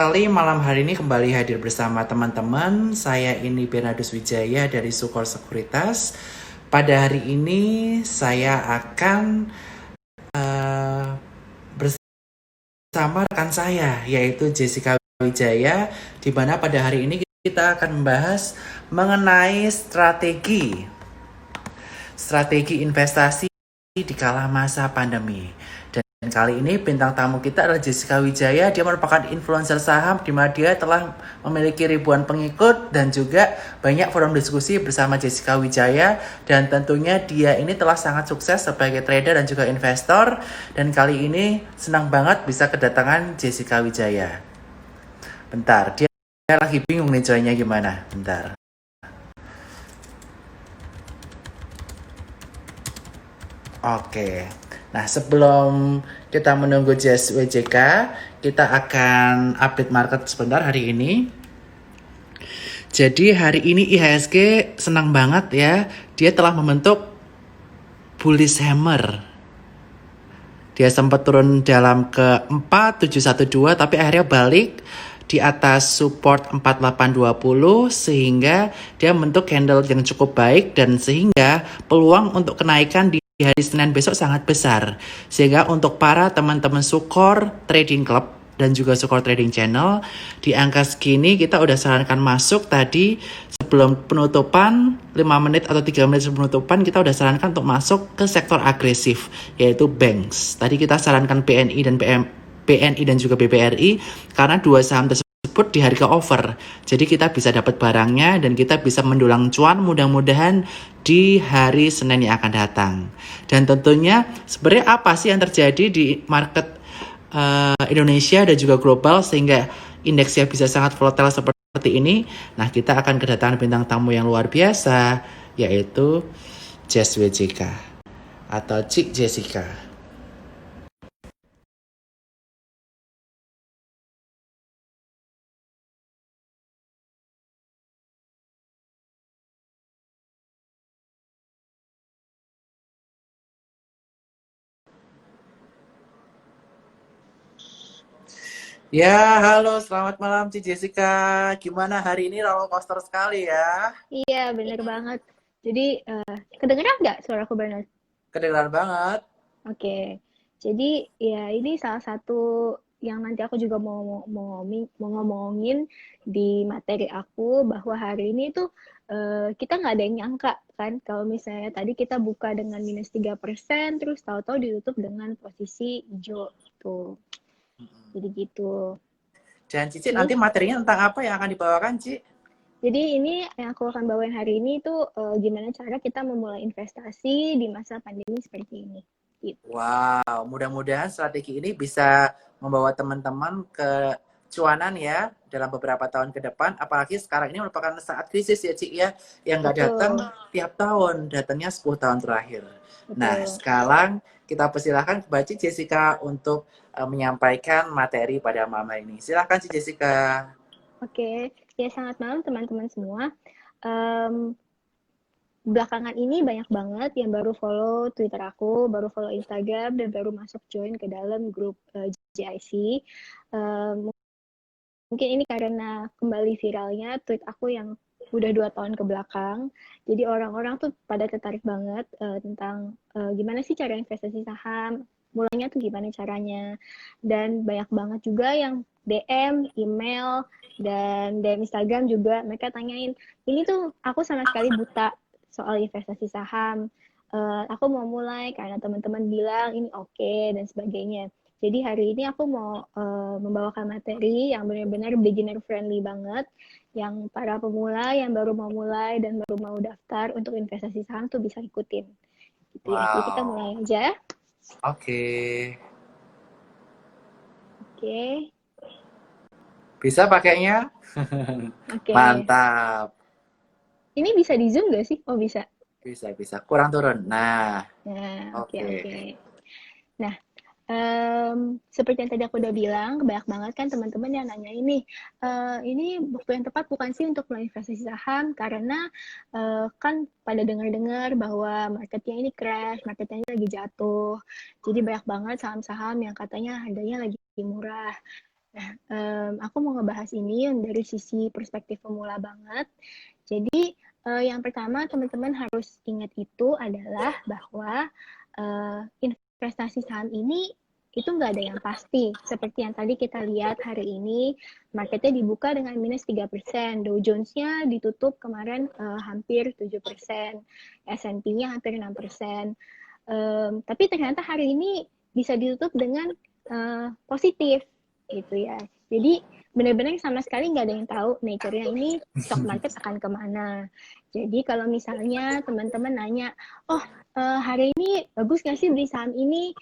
Kali malam hari ini kembali hadir bersama teman-teman. Saya ini Bernardus Wijaya dari Sukor Sekuritas. Pada hari ini saya akan bersama rekan saya yaitu Jessica Wijaya, di mana pada hari ini kita akan membahas mengenai strategi investasi di kala masa pandemi. Dan kali ini bintang tamu kita adalah Jessica Wijaya. Dia merupakan influencer saham di mana dia telah memiliki ribuan pengikut dan juga banyak forum diskusi bersama Jessica Wijaya. Dan tentunya dia ini telah sangat sukses sebagai trader dan juga investor. Dan kali ini senang banget bisa kedatangan Jessica Wijaya. Bentar, dia lagi bingung nih joinnya gimana. Bentar. Oke. Nah, sebelum kita menunggu Jess WJK, kita akan update market sebentar hari ini. Jadi hari ini IHSG senang banget ya. Dia telah membentuk bullish hammer. Dia sempat turun dalam ke 4712 tapi akhirnya balik di atas support 4820 sehingga dia membentuk candle yang cukup baik dan sehingga peluang untuk kenaikan di hari Senin besok sangat besar. Sehingga untuk para teman-teman Sukor Trading Club dan juga Sukor Trading Channel, di angka segini kita udah sarankan masuk tadi sebelum penutupan 5 menit atau 3 menit sebelum penutupan kita udah sarankan untuk masuk ke sektor agresif yaitu banks. Tadi kita sarankan BNI dan juga BBRI karena dua saham tersebut di harga over. Jadi kita bisa dapat barangnya dan kita bisa mendulang cuan mudah-mudahan di hari Senin yang akan datang. Dan tentunya sebenarnya apa sih yang terjadi di market Indonesia dan juga global sehingga indeksnya bisa sangat volatile seperti ini. Nah, kita akan kedatangan bintang tamu yang luar biasa yaitu Jess WJK atau Cik Jessica. Ya, halo, selamat malam Cik Jessica. Gimana hari ini roller coaster sekali ya? Iya, bener banget. Jadi, kedengeran nggak suaraku Bernard? Kedengaran banget. Oke. Jadi, ya ini salah satu yang nanti aku juga mau ngomongin di materi aku bahwa hari ini tuh kita nggak ada yang nyangka kan kalau misalnya tadi kita buka dengan minus 3% terus tahu-tahu ditutup dengan posisi hijau tuh. Jadi gitu. Dan Cici nanti Terus materinya tentang apa yang akan dibawakan, Ci? jadi ini yang aku akan bawain hari ini tuh gimana cara kita memulai investasi di masa pandemi seperti ini. Gitu. Wow, mudah-mudahan strategi ini bisa membawa teman-teman ke cuanan ya dalam beberapa tahun ke depan. Apalagi sekarang ini merupakan saat krisis ya, Ci ya, yang nggak datang Betul, tiap tahun, datangnya 10 tahun terakhir. Nah, betul. sekarang kita persilahkan ke Ci Jessica untuk menyampaikan materi pada mama ini. Silahkan Ci Jessica. Oke, ya selamat malam teman-teman semua. Em, Belakangan ini banyak banget yang baru follow Twitter aku, baru follow Instagram, dan baru masuk join ke dalam grup JIC. Mungkin ini karena kembali viralnya tweet aku yang udah 2 tahun ke belakang. Jadi orang-orang tuh pada tertarik banget tentang gimana sih cara investasi saham, mulainya tuh gimana caranya. Dan banyak banget juga yang DM, email, dan DM Instagram juga mereka tanyain, ini tuh aku sama sekali buta soal investasi saham. Aku mau mulai karena teman-teman bilang ini oke dan sebagainya. Jadi hari ini aku mau membawakan materi yang benar-benar beginner friendly banget, yang para pemula yang baru mau mulai dan baru mau daftar untuk investasi saham tuh bisa ikutin. Gitu ya. Jadi kita Wow, mulai aja. oke. Oke. Bisa pakainya? Oke. Mantap. Ini bisa di Zoom gak sih? Oh, bisa. Bisa, bisa. Kurang turun. Nah, Nah, oke, oke. oke. Nah, seperti yang tadi aku udah bilang, banyak banget kan teman-teman yang nanya ini waktu yang tepat bukan sih untuk mulai investasi saham karena kan pada dengar-dengar bahwa marketnya ini crash, marketnya ini lagi jatuh. Jadi banyak banget saham-saham yang katanya harganya lagi murah. Aku mau ngebahas ini dari sisi perspektif pemula banget. Jadi yang pertama teman-teman harus ingat itu adalah bahwa investasi saham ini itu nggak ada yang pasti. Seperti yang tadi kita lihat hari ini, marketnya dibuka dengan minus 3%. Dow Jones-nya ditutup kemarin hampir 7%. S&P-nya hampir 6%. Tapi ternyata hari ini bisa ditutup dengan positif gitu ya. Jadi benar-benar sama sekali nggak ada yang tahu nature-nya ini stock market akan kemana. Jadi kalau misalnya teman-teman nanya, oh hari ini bagus nggak sih beli saham ini,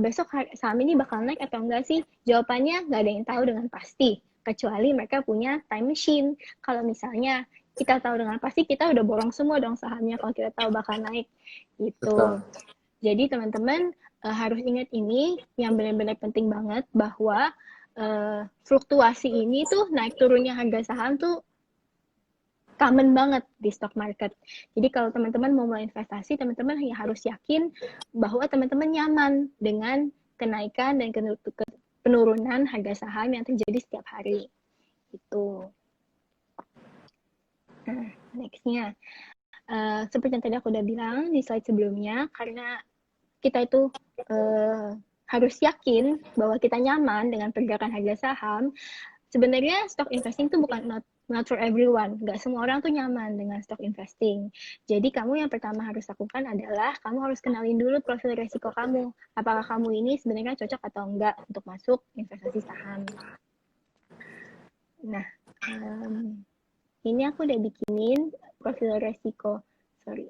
besok saham ini bakal naik atau enggak sih? Jawabannya nggak ada yang tahu dengan pasti, kecuali mereka punya time machine. Kalau misalnya kita tahu dengan pasti, kita udah borong semua dong sahamnya kalau kita tahu bakal naik gitu. Betul. Jadi teman-teman harus ingat ini yang benar-benar penting banget bahwa fluktuasi ini tuh naik turunnya harga saham tuh common banget di stock market. Jadi kalau teman-teman mau mulai investasi, teman-teman harus yakin bahwa teman-teman nyaman dengan kenaikan dan penurunan harga saham yang terjadi setiap hari. Itu. Nah, nextnya. Seperti yang tadi aku udah bilang di slide sebelumnya, karena kita itu harus yakin bahwa kita nyaman dengan pergerakan harga saham. Sebenarnya stock investing itu bukan not for everyone. Nggak semua orang tuh nyaman dengan stock investing. Jadi kamu yang pertama harus lakukan adalah kamu harus kenalin dulu profil resiko kamu. Apakah kamu ini sebenarnya cocok atau enggak untuk masuk investasi saham. Nah, ini aku udah bikinin profil resiko. Sorry.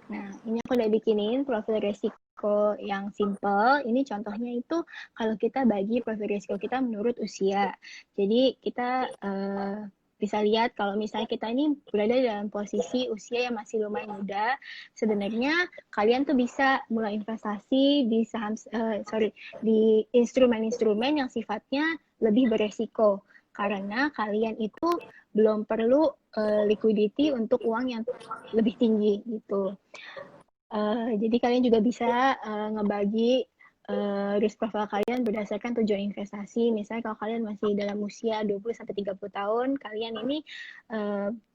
Nah, ini aku udah bikinin profil resiko yang simple. Ini contohnya itu kalau kita bagi profil resiko kita menurut usia. Jadi kita bisa lihat kalau misalnya kita ini berada dalam posisi usia yang masih lumayan muda, sebenarnya kalian tuh bisa mulai investasi di saham, di instrumen-instrumen yang sifatnya lebih beresiko. Karena kalian itu belum perlu liquidity untuk uang yang lebih tinggi gitu. Jadi kalian juga bisa ngebagi risk profile kalian berdasarkan tujuan investasi. Misalnya kalau kalian masih dalam usia 20-30 tahun, kalian ini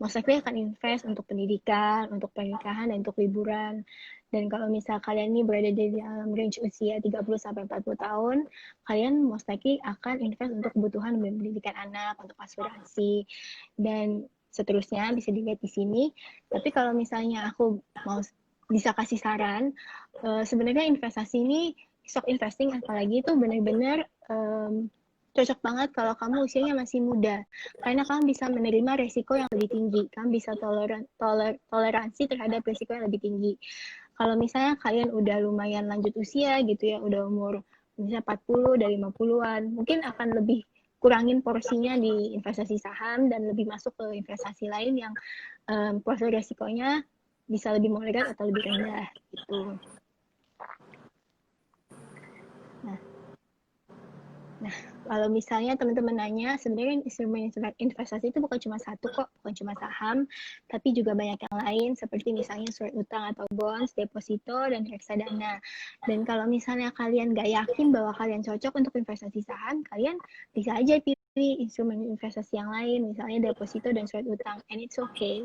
most likely akan invest untuk pendidikan, untuk pernikahan, dan untuk liburan. Dan kalau misal kalian ini berada di dalam range usia 30-40 tahun, kalian most likely akan invest untuk kebutuhan pendidikan anak, untuk asuransi, dan seterusnya bisa dilihat di sini. Tapi kalau misalnya aku mau bisa kasih saran, sebenarnya investasi ini, stock investing apalagi itu benar-benar cocok banget kalau kamu usianya masih muda. Karena kamu bisa menerima resiko yang lebih tinggi. Kamu bisa toleransi terhadap resiko yang lebih tinggi. Kalau misalnya kalian udah lumayan lanjut usia gitu ya, udah umur misalnya 40 dari 50-an, mungkin akan lebih kurangin porsinya di investasi saham dan lebih masuk ke investasi lain yang profil resikonya bisa lebih moderat atau lebih rendah gitu. Nah, kalau misalnya teman-teman nanya, sebenarnya instrumen investasi itu bukan cuma satu kok, bukan cuma saham, tapi juga banyak yang lain seperti misalnya surat utang atau bonds, deposito, dan reksadana. Dan kalau misalnya kalian nggak yakin bahwa kalian cocok untuk investasi saham, kalian bisa aja pilih instrumen investasi yang lain, misalnya deposito dan surat utang, and it's okay.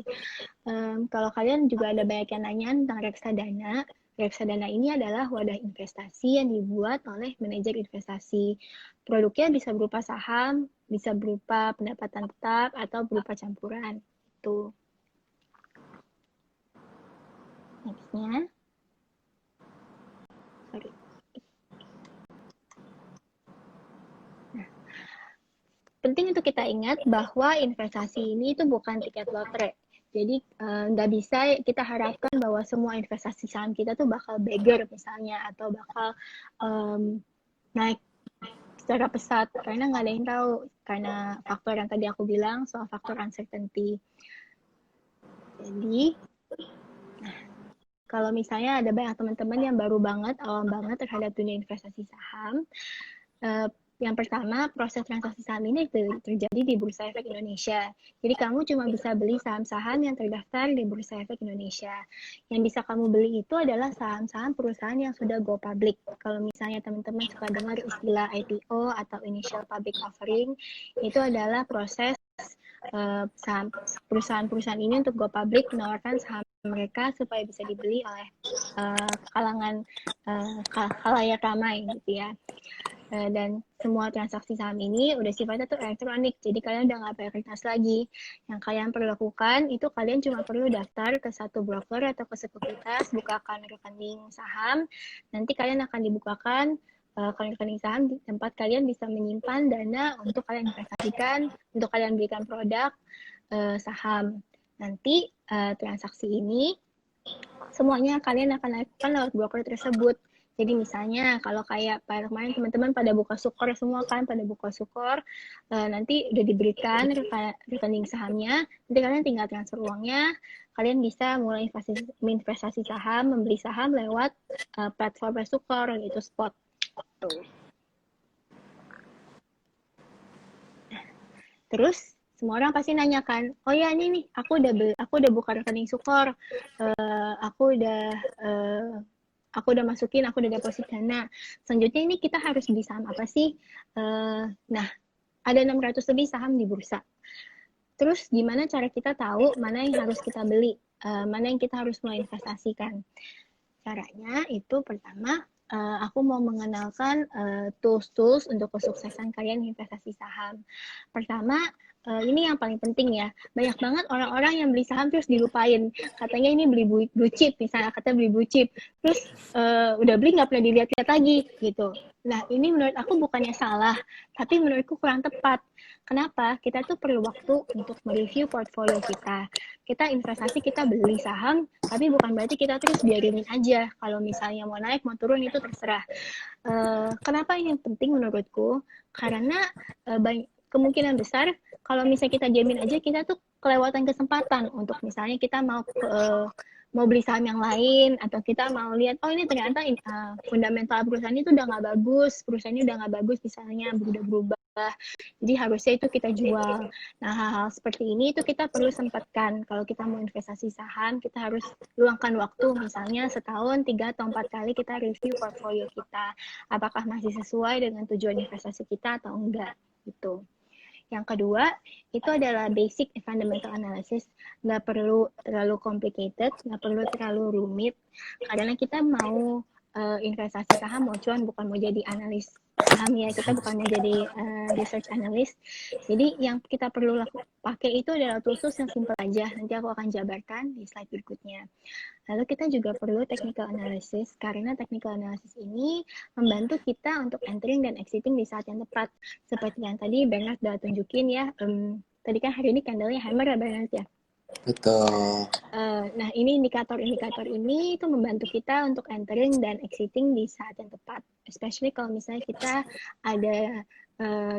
Kalau kalian juga ada banyak yang nanya tentang reksadana, reksadana ini adalah wadah investasi yang dibuat oleh manajer investasi. Produknya bisa berupa saham, bisa berupa pendapatan tetap, atau berupa campuran. Itu. Nextnya. Sorry. Nah, penting untuk kita ingat bahwa investasi ini itu bukan tiket lotre. Jadi nggak bisa kita harapkan bahwa semua investasi saham kita tuh bakal beggar misalnya, atau bakal naik secara pesat, karena nggak ada yang tahu, karena faktor yang tadi aku bilang soal faktor uncertainty. Jadi kalau misalnya ada banyak teman-teman yang baru banget, awam banget terhadap dunia investasi saham, Yang pertama, proses transaksi saham ini terjadi di Bursa Efek Indonesia. Jadi kamu cuma bisa beli saham-saham yang terdaftar di Bursa Efek Indonesia. Yang bisa kamu beli itu adalah saham-saham perusahaan yang sudah go public. Kalau misalnya teman-teman suka dengar istilah IPO atau Initial Public Offering, itu adalah proses saham perusahaan-perusahaan ini untuk go public menawarkan saham mereka supaya bisa dibeli oleh kalangan khalayak ramai gitu ya. Dan semua transaksi saham ini udah sifatnya tuh elektronik, jadi kalian udah nggak pakai kertas lagi. Yang kalian perlu lakukan itu kalian cuma perlu daftar ke satu broker atau ke sekuritas, bukakan rekening saham, nanti kalian akan dibukakan rekening saham di tempat kalian bisa menyimpan dana untuk kalian investasikan, untuk kalian belikan produk saham. Nanti transaksi ini semuanya kalian akan lakukan lewat broker tersebut. Jadi misalnya kalau kayak kemarin teman-teman pada buka Sukor semua kan, pada buka Sukor, nanti udah diberikan rekening sahamnya, nanti kalian tinggal transfer uangnya, kalian bisa mulai investasi saham, membeli saham lewat platform Sukor, yaitu Spot. Tuh. Terus semua orang pasti nanyakan, oh ya ini nih, aku udah buka rekening Sukor, aku udah masukin, aku udah deposit dana. Selanjutnya ini kita harus beli saham apa sih? Nah, ada 600 lebih saham di bursa. Terus gimana cara kita tahu mana yang harus kita beli, mana yang kita harus mulai investasikan? Caranya itu pertama, aku mau mengenalkan tools-tools untuk kesuksesan kalian investasi saham. Pertama, ini yang paling penting ya. Banyak banget orang-orang yang beli saham terus dilupain. Katanya ini beli blue chip, misalnya kata beli blue chip. Terus udah beli nggak pernah dilihat-lihat lagi gitu. Nah ini menurut aku bukannya salah, tapi menurutku kurang tepat. Kenapa? Kita tuh perlu waktu untuk mereview portfolio kita. Kita investasi, kita beli saham, tapi bukan berarti kita terus biarin aja. Kalau misalnya mau naik, mau turun itu terserah. Kenapa ini penting menurutku? Karena kemungkinan besar kalau misalnya kita diamin aja, kita tuh kelewatan kesempatan untuk misalnya kita mau beli saham yang lain, atau kita mau lihat, oh ini ternyata fundamental perusahaan itu udah nggak bagus, perusahaannya udah nggak bagus, misalnya udah berubah, jadi harusnya itu kita jual. Nah hal-hal seperti ini itu kita perlu sempatkan. Kalau kita mau investasi saham, kita harus luangkan waktu, misalnya setahun 3 atau 4 kali kita review portfolio kita, apakah masih sesuai dengan tujuan investasi kita atau enggak gitu. Yang kedua, itu adalah basic fundamental analysis. Nggak perlu terlalu complicated, nggak perlu terlalu rumit, karena kita mau investasi saham, mau cuan, bukan mau jadi analis saham ya, kita bukan mau jadi research analyst. Jadi yang kita perlu pakai itu adalah tools yang simple aja, nanti aku akan jabarkan di slide berikutnya. Lalu kita juga perlu technical analysis, karena technical analysis ini membantu kita untuk entering dan exiting di saat yang tepat. Seperti yang tadi Bernard udah tunjukin ya, tadi kan hari ini candle-nya hammer ya Bernard ya? Betul. Nah ini indikator-indikator ini itu membantu kita untuk entering dan exiting di saat yang tepat. Especially kalau misalnya kita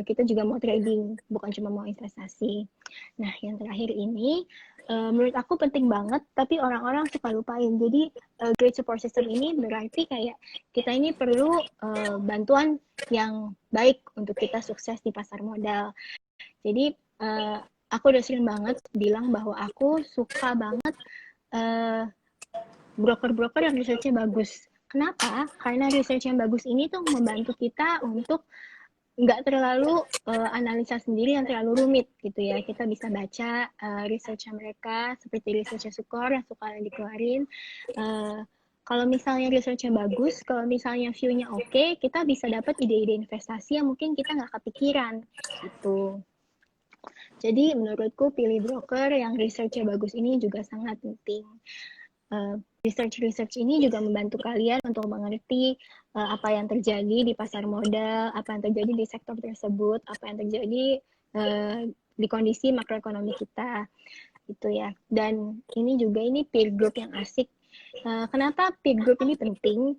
kita juga mau trading, bukan cuma mau investasi. Nah yang terakhir ini, menurut aku penting banget, tapi orang-orang suka lupain. Jadi Great Support System ini berarti kayak kita ini perlu bantuan yang baik untuk kita sukses di pasar modal. Jadi aku udah sering banget bilang bahwa aku suka banget broker-broker yang research-nya bagus. Kenapa? Karena research yang bagus ini tuh membantu kita untuk nggak terlalu analisa sendiri yang terlalu rumit gitu ya. Kita bisa baca research mereka, seperti research Sukor yang suka dikeluarin. Kalau misalnya research-nya bagus, kalau misalnya view-nya oke, kita bisa dapat ide-ide investasi yang mungkin kita nggak kepikiran gitu. Jadi menurutku pilih broker yang research-nya bagus ini juga sangat penting. Research ini juga membantu kalian untuk mengerti apa yang terjadi di pasar modal, apa yang terjadi di sektor tersebut, apa yang terjadi di kondisi makroekonomi kita, gitu ya. Dan ini peer group yang asik. Kenapa peer group ini penting?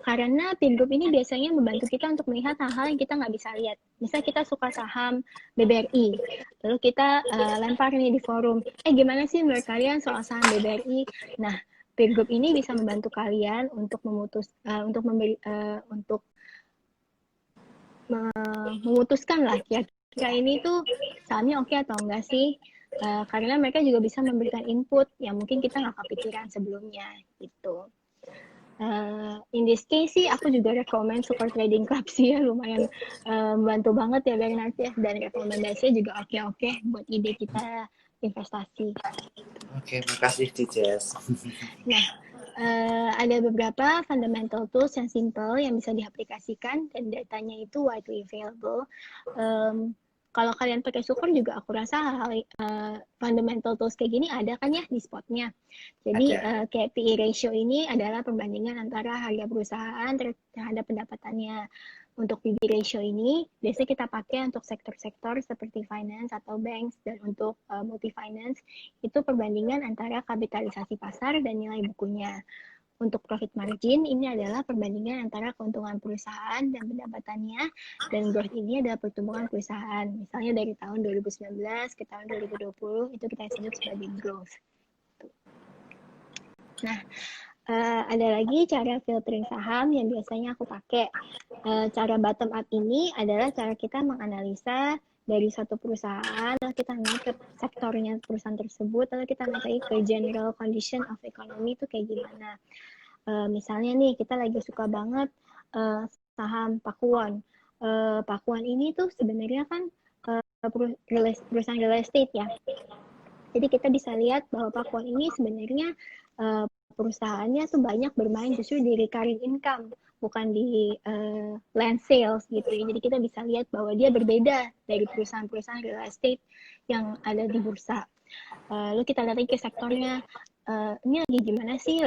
Karena peer group ini biasanya membantu kita untuk melihat hal-hal yang kita nggak bisa lihat. Misalnya kita suka saham BBRI, lalu kita lempar nih di forum, gimana sih menurut kalian soal saham BBRI? Nah, peer group ini bisa membantu kalian untuk memutuskan lah kira-kira ini tuh sahamnya oke atau enggak sih. Karena mereka juga bisa memberikan input yang mungkin kita nggak kepikiran sebelumnya gitu. In this case sih aku juga rekomend Super Trading Club sih ya, lumayan membantu banget ya Bernard ya, dan rekomendasinya juga oke-oke buat ide kita investasi. Oke, makasih Cices. Nah, ada beberapa fundamental tools yang simple yang bisa diaplikasikan dan datanya itu widely available. Kalau kalian pakai Super juga aku rasa hal fundamental tools kayak gini ada kan ya di spotnya. Jadi kayak PE ratio ini adalah perbandingan antara harga perusahaan terhadap pendapatannya. Untuk PB ratio ini biasanya kita pakai untuk sektor-sektor seperti finance atau banks, dan untuk multi finance itu perbandingan antara kapitalisasi pasar dan nilai bukunya. Untuk profit margin ini adalah perbandingan antara keuntungan perusahaan dan pendapatannya, dan growth ini adalah pertumbuhan perusahaan. Misalnya dari tahun 2019 ke tahun 2020 itu kita sebut sebagai growth. Nah, ada lagi cara filtering saham yang biasanya aku pakai. Cara bottom up ini adalah cara kita menganalisa dari satu perusahaan, lalu kita naik ke sektornya perusahaan tersebut, lalu kita naik lagi ke general condition of economy itu kayak gimana. Misalnya nih kita lagi suka banget saham Pakuan. Pakuan ini tuh sebenarnya kan perusahaan real estate ya. Jadi kita bisa lihat bahwa Pakuan ini sebenarnya perusahaannya tuh banyak bermain justru di recurring income, bukan di land sales gitu ya. Jadi kita bisa lihat bahwa dia berbeda dari perusahaan-perusahaan real estate yang ada di bursa. Lalu kita lihat lagi ke sektornya, ini lagi gimana sih,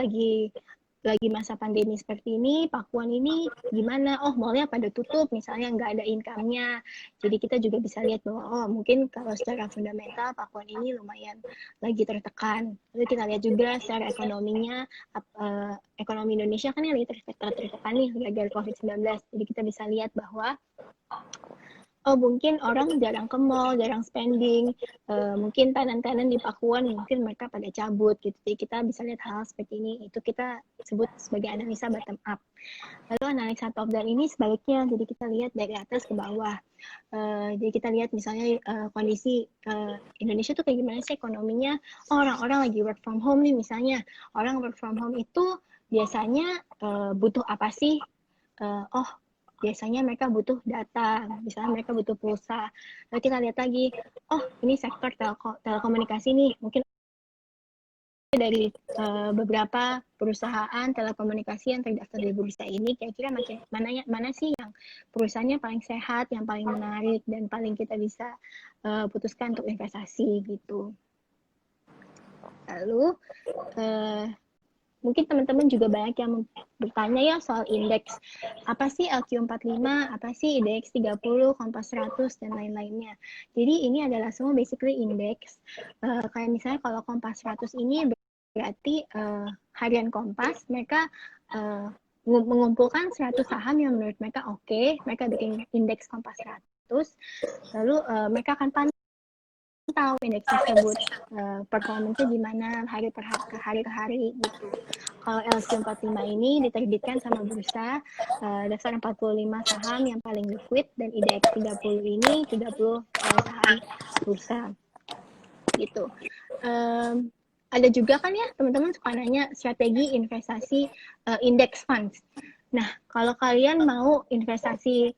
lagi masa pandemi seperti ini, Pakuan ini gimana? Oh, mallnya pada tutup, misalnya nggak ada income-nya. Jadi kita juga bisa lihat bahwa, oh mungkin kalau secara fundamental Pakuan ini lumayan lagi tertekan. Lalu kita lihat juga secara ekonominya, ekonomi Indonesia kan yang lagi tertekan nih gara-gara COVID-19. Jadi kita bisa lihat bahwa oh mungkin orang jarang ke mall, jarang spending, mungkin tenan-tenan di Pakuan mungkin mereka pada cabut gitu. Jadi kita bisa lihat hal seperti ini, itu kita sebut sebagai analisa bottom up. Lalu analisa top down ini sebaliknya, jadi kita lihat dari atas ke bawah. Jadi kita lihat misalnya kondisi Indonesia tuh kayak gimana sih ekonominya. Oh, orang-orang lagi work from home nih misalnya. Orang work from home itu biasanya butuh apa sih? Oh, biasanya mereka butuh data, misalnya mereka butuh pulsa. Lalu kita lihat lagi, oh ini sektor telekomunikasi nih, mungkin dari beberapa perusahaan telekomunikasi yang terdaftar di bursa ini, kira-kira mana sih yang perusahaannya paling sehat, yang paling menarik, dan paling kita bisa putuskan untuk investasi gitu. Lalu mungkin teman-teman juga banyak yang bertanya ya soal indeks. Apa sih LQ45, apa sih IDX 30, Kompas 100, dan lain-lainnya. Jadi ini adalah semua basically indeks. Kayak misalnya kalau Kompas 100 ini berarti harian Kompas, mereka mengumpulkan 100 saham yang menurut mereka oke, mereka bikin indeks Kompas 100, lalu mereka akan tahu indeks tersebut performance-nya gimana hari ke hari gitu. Kalau LQ45 ini diterbitkan sama bursa dasar 45 saham yang paling liquid, dan IDX 30 ini 30 saham bursa gitu. Ada juga kan ya teman-teman suka nanya strategi investasi index funds. Nah, kalau kalian mau investasi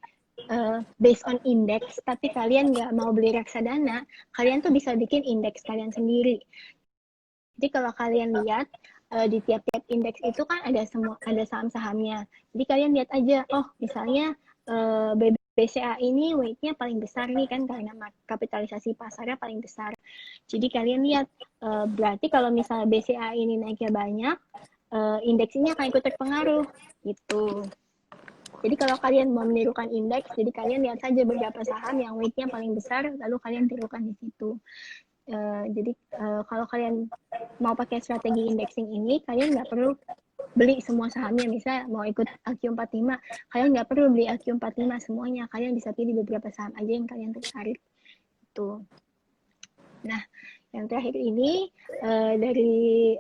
based on index, tapi kalian nggak mau beli reksadana, kalian tuh bisa bikin indeks kalian sendiri. Jadi kalau kalian lihat di tiap-tiap indeks itu kan ada saham-sahamnya. Jadi kalian lihat aja, oh misalnya BCA ini weight-nya paling besar nih kan karena kapitalisasi pasarnya paling besar. Jadi kalian lihat, berarti kalau misalnya BCA ini naiknya banyak, indeks ini akan ikut terpengaruh gitu. Jadi kalau kalian mau menirukan indeks, jadi kalian lihat saja beberapa saham yang weight-nya paling besar, lalu kalian tirukan di situ. Jadi kalau kalian mau pakai strategi indexing ini, kalian nggak perlu beli semua sahamnya. Misal mau ikut LQ45, kalian nggak perlu beli LQ45 semuanya. Kalian bisa pilih beberapa saham aja yang kalian tertarik. Tuh. Nah, Yang terakhir ini dari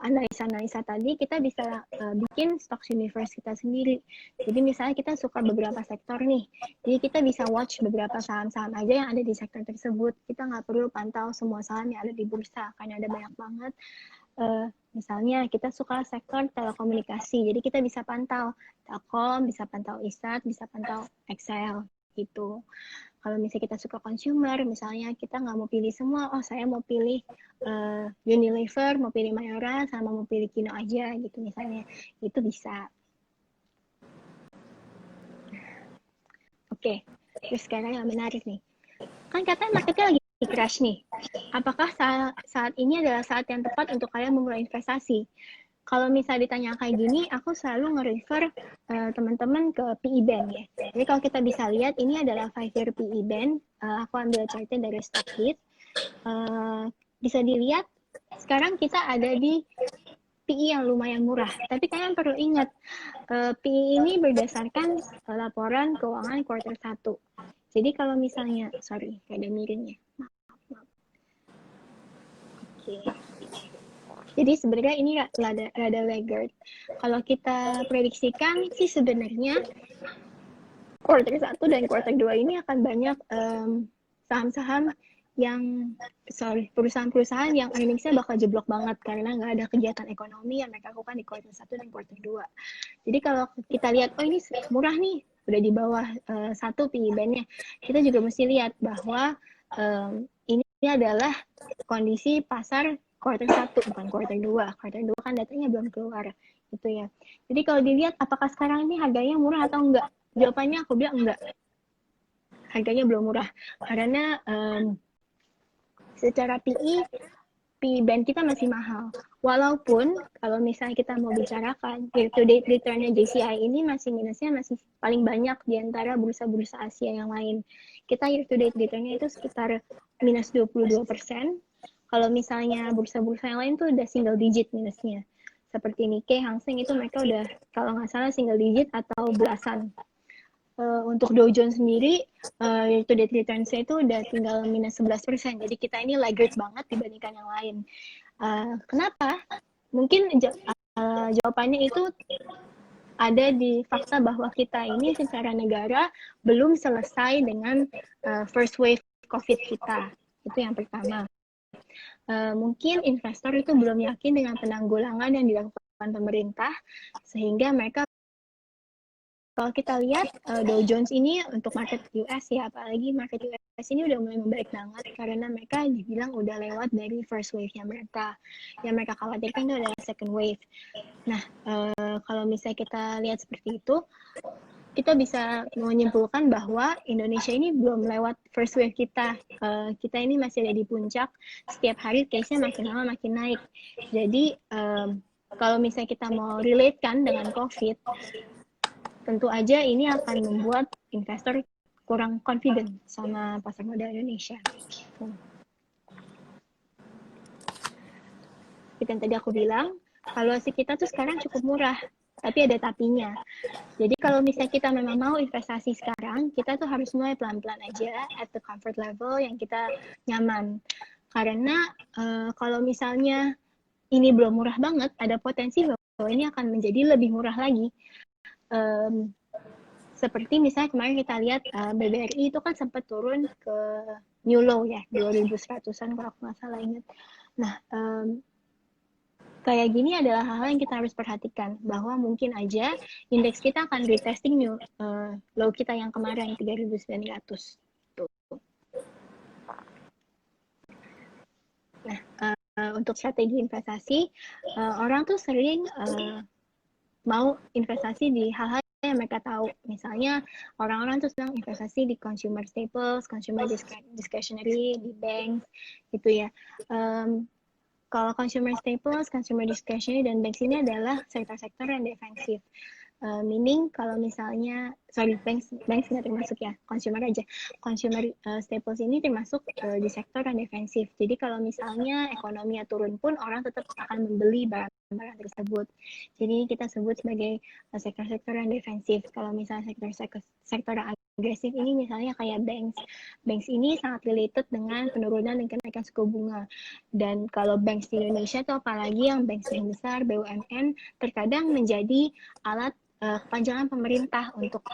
analisa-analisa tadi kita bisa bikin stocks universe kita sendiri. Jadi misalnya kita suka beberapa sektor nih, jadi kita bisa watch beberapa saham-saham aja yang ada di sektor tersebut. Kita nggak perlu pantau semua saham yang ada di bursa karena ada banyak banget. Misalnya kita suka sektor telekomunikasi, jadi kita bisa pantau Telkom, bisa pantau ISAT, bisa pantau Excel gitu. Kalau misalnya kita suka consumer, misalnya kita nggak mau pilih semua, oh saya mau pilih Unilever, mau pilih Mayora, sama mau pilih Kino aja gitu misalnya, itu bisa. Oke, terus sekarang yang menarik nih, kan katanya marketnya lagi crash nih. Apakah saat ini adalah saat yang tepat untuk kalian memulai investasi? Kalau misalnya ditanya kayak gini, aku selalu nge-refer teman-teman ke PE band ya. Jadi kalau kita bisa lihat, ini adalah 5-year PE band. Aku ambil chartnya dari Stockbit. Bisa dilihat, sekarang kita ada di PE yang lumayan murah. Tapi kalian perlu ingat, PE ini berdasarkan laporan keuangan kuartal 1. Jadi kalau misalnya, sorry, ada miringnya. Maaf. Oke. Jadi sebenarnya ini rada laggard. Kalau kita prediksikan sih sebenarnya kuartal 1 dan kuartal 2 ini akan banyak saham-saham yang perusahaan-perusahaan yang earningsnya bakal jeblok banget karena nggak ada kegiatan ekonomi yang mereka lakukan di kuartal 1 dan kuartal 2. Jadi kalau kita lihat, oh ini murah nih, udah di bawah 1 PE band-nya, kita juga mesti lihat bahwa ini adalah kondisi pasar kuartal 1, bukan kuartal 2. Kuartal 2 kan datanya belum keluar gitu ya. Jadi kalau dilihat apakah sekarang ini harganya murah atau enggak? Jawabannya aku bilang enggak. Harganya belum murah karena secara PE band kita masih mahal. Walaupun kalau misalnya kita mau bicarakan year to date return-nya JCI ini minusnya masih paling banyak di antara bursa-bursa Asia yang lain. Kita year to date return-nya itu sekitar minus 22%. Kalau misalnya bursa-bursa yang lain tuh udah single digit minusnya. Seperti Nikkei, Hang Seng itu mereka udah kalau nggak salah single digit atau belasan. Untuk Dow Jones sendiri, year to date returns-nya itu udah tinggal minus 11%. Jadi kita ini laggard banget dibandingkan yang lain. Kenapa? Mungkin jawabannya itu ada di fakta bahwa kita ini secara negara belum selesai dengan first wave COVID kita. Itu yang pertama. Mungkin investor itu belum yakin dengan penanggulangan yang dilakukan pemerintah, sehingga mereka, kalau kita lihat Dow Jones ini untuk market US ya, apalagi market US ini udah mulai membaik banget karena mereka dibilang udah lewat dari first wave-nya mereka. Yang mereka khawatirkan itu adalah second wave. Nah, kalau misalnya kita lihat seperti itu, kita bisa menyimpulkan bahwa Indonesia ini belum lewat first wave kita. Kita ini masih ada di puncak. Setiap hari case-nya makin lama makin naik. Jadi kalau misalnya kita mau relate-kan dengan COVID, tentu aja ini akan membuat investor kurang confident sama pasar modal Indonesia. Seperti yang tadi aku bilang, valuasi kita tuh sekarang cukup murah. Tapi ada tapinya. Jadi kalau misalnya kita memang mau investasi sekarang, kita tuh harus mulai pelan-pelan aja at the comfort level yang kita nyaman. Karena kalau misalnya ini belum murah banget, ada potensi bahwa ini akan menjadi lebih murah lagi. Seperti misalnya kemarin kita lihat BBRI itu kan sempat turun ke new low ya, 2100-an kalau aku nggak salah ingat. Nah, kayak gini adalah hal-hal yang kita harus perhatikan, bahwa mungkin aja indeks kita akan retesting new low kita yang kemarin 3.900. Nah, untuk strategi investasi, orang tuh sering mau investasi di hal-hal yang mereka tahu. Misalnya orang-orang tuh sedang investasi di consumer staples, consumer discretionary, di bank gitu ya. Kalau consumer staples, consumer discretionary, dan banks ini adalah sektor-sektor yang defensif. Meaning kalau misalnya banks nggak termasuk ya, consumer aja. Consumer staples ini termasuk di sektor yang defensif. Jadi kalau misalnya ekonominya turun pun orang tetap akan membeli barang-barang tersebut. Jadi kita sebut sebagai sektor-sektor yang defensif. Kalau misalnya sektor yang agresif ini misalnya kayak banks. Banks ini sangat related dengan penurunan dan kenaikan suku bunga. Dan kalau banks di Indonesia itu apalagi yang banks yang besar, BUMN, terkadang menjadi alat kepanjangan pemerintah untuk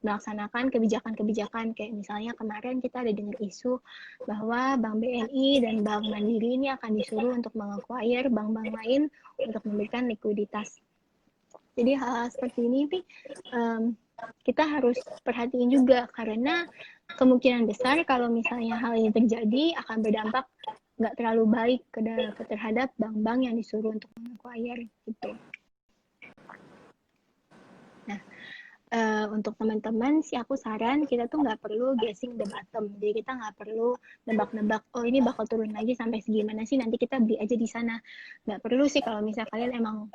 melaksanakan kebijakan-kebijakan kayak misalnya kemarin kita ada dengar isu bahwa Bank BNI dan Bank Mandiri ini akan disuruh untuk meng-acquire bank-bank lain untuk memberikan likuiditas. Jadi hal-hal seperti ini kita harus perhatiin juga karena kemungkinan besar kalau misalnya hal ini terjadi akan berdampak nggak terlalu baik terhadap bank-bank yang disuruh untuk meng-acquire gitu. Untuk teman-teman sih aku saran kita tuh nggak perlu guessing the bottom. Jadi kita nggak perlu nebak-nebak, oh ini bakal turun lagi sampai segimana sih, nanti kita beli aja di sana. Nggak perlu sih kalau misalnya kalian emang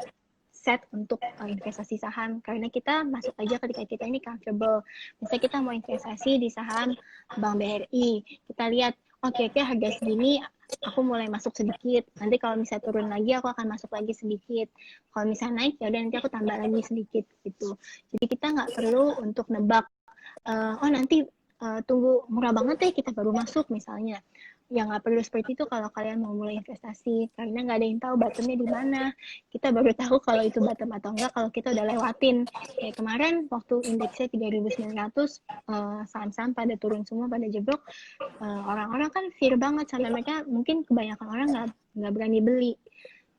set untuk investasi saham, karena kita masuk aja ketika kita ini comfortable. Misalnya kita mau investasi di saham Bank BRI, kita lihat oke, harga segini aku mulai masuk sedikit, nanti kalau misalnya turun lagi aku akan masuk lagi sedikit, kalau misalnya naik ya udah nanti aku tambah lagi sedikit gitu. Jadi kita nggak perlu untuk nebak oh nanti tunggu murah banget deh kita baru masuk misalnya. Ya nggak perlu seperti itu kalau kalian mau mulai investasi, karena nggak ada yang tahu bottomnya di mana. Kita baru tahu kalau itu bottom atau enggak kalau kita udah lewatin. Kayak kemarin waktu indeksnya 3.900, saham-saham pada turun semua, pada jeblok, orang-orang kan fear banget sampai mereka mungkin kebanyakan orang nggak berani beli.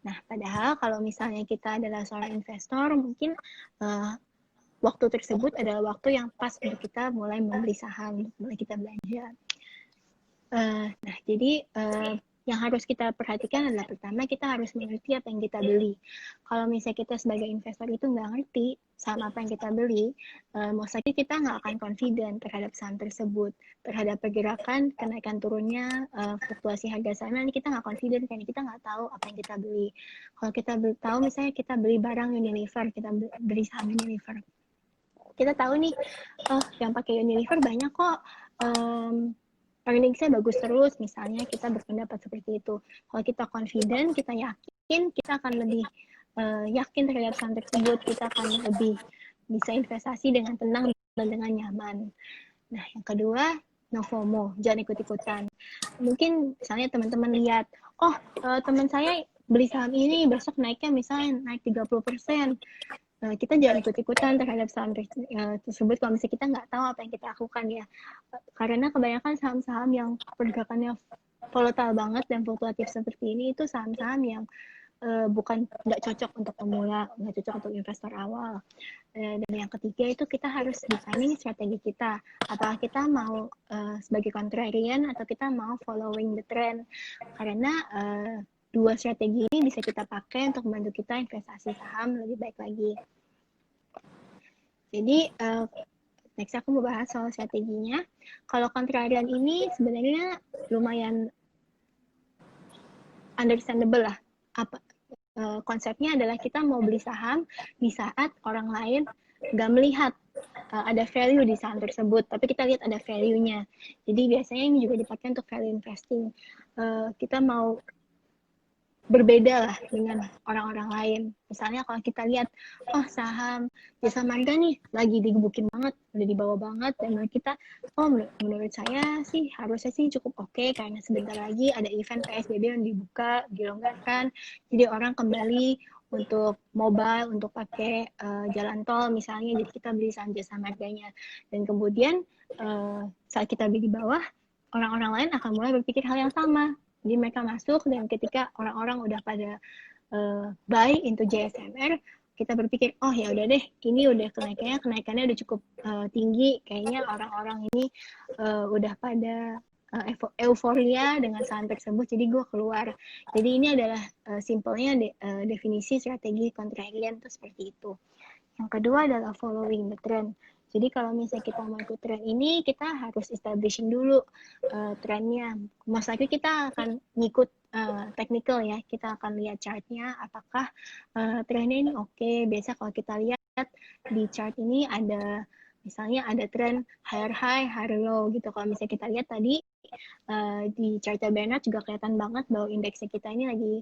Nah, padahal kalau misalnya kita adalah seorang investor, mungkin waktu tersebut adalah waktu yang pas untuk kita mulai membeli saham, mulai kita belanja. Nah, jadi yang harus kita perhatikan adalah pertama kita harus mengerti apa yang kita beli. Kalau misalnya kita sebagai investor itu nggak ngerti saham apa yang kita beli, mostly kita nggak akan confident terhadap saham tersebut, terhadap pergerakan kenaikan turunnya, fluktuasi harga saham, kita nggak confident karena kita nggak tahu apa yang kita beli. Kalau kita tahu misalnya kita beli barang Unilever, kita beli saham Unilever, kita tahu nih, oh yang pakai Unilever banyak kok earningsnya bagus terus, misalnya kita berpendapat seperti itu. Kalau kita confident, kita yakin, kita akan lebih yakin terhadap saham tersebut, kita akan lebih bisa investasi dengan tenang dan dengan nyaman. Nah, yang kedua, no FOMO, jangan ikut-ikutan. Mungkin misalnya teman-teman lihat, oh teman saya beli saham ini, besok naiknya misalnya naik 30%. Kita jangan ikut-ikutan terhadap saham tersebut kalau misalnya kita nggak tahu apa yang kita lakukan ya. Karena kebanyakan saham-saham yang pergerakannya volatile banget dan fluktuatif seperti ini itu saham-saham yang bukan nggak cocok untuk pemula, nggak cocok untuk investor awal. Dan yang ketiga itu kita harus defining strategi kita. Apakah kita mau sebagai contrarian atau kita mau following the trend. Karena dua strategi ini bisa kita pakai untuk membantu kita investasi saham lebih baik lagi. Jadi next aku mau bahas soal strateginya. Kalau contrarian ini sebenarnya lumayan understandable lah. Konsepnya adalah kita mau beli saham di saat orang lain nggak melihat ada value di saham tersebut, tapi kita lihat ada value-nya. Jadi biasanya ini juga dipakai untuk value investing. Kita mau berbeda lah dengan orang-orang lain. Misalnya kalau kita lihat, oh saham Jasa Marga nih lagi digebukin banget, udah dibawa banget, dan menurut kita, oh menurut saya sih harusnya sih cukup oke, karena sebentar lagi ada event PSBB yang dibuka, dilonggarkan, jadi orang kembali untuk mobile, untuk pakai jalan tol misalnya, jadi kita beli saham Jasa Marganya. Dan kemudian saat kita beli di bawah, orang-orang lain akan mulai berpikir hal yang sama. Jadi mereka masuk dan ketika orang-orang udah pada buy into JSMR, kita berpikir, oh ya udah deh, ini udah kenaikannya udah cukup tinggi, kayaknya orang-orang ini udah pada euforia dengan saham tersebut, jadi gue keluar. Jadi ini adalah simpelnya definisi strategi contrarian itu seperti itu. Yang kedua adalah following the trend. Jadi kalau misalnya kita mau ikut tren ini, kita harus establishing dulu trennya. Most likely kita akan ngikut technical ya, kita akan lihat chartnya, apakah trennya ini oke. Biasa kalau kita lihat di chart ini ada Misalnya ada tren higher high, higher low gitu. Kalau misalnya kita lihat tadi di chartnya Bernard juga kelihatan banget bahwa indeksnya kita ini lagi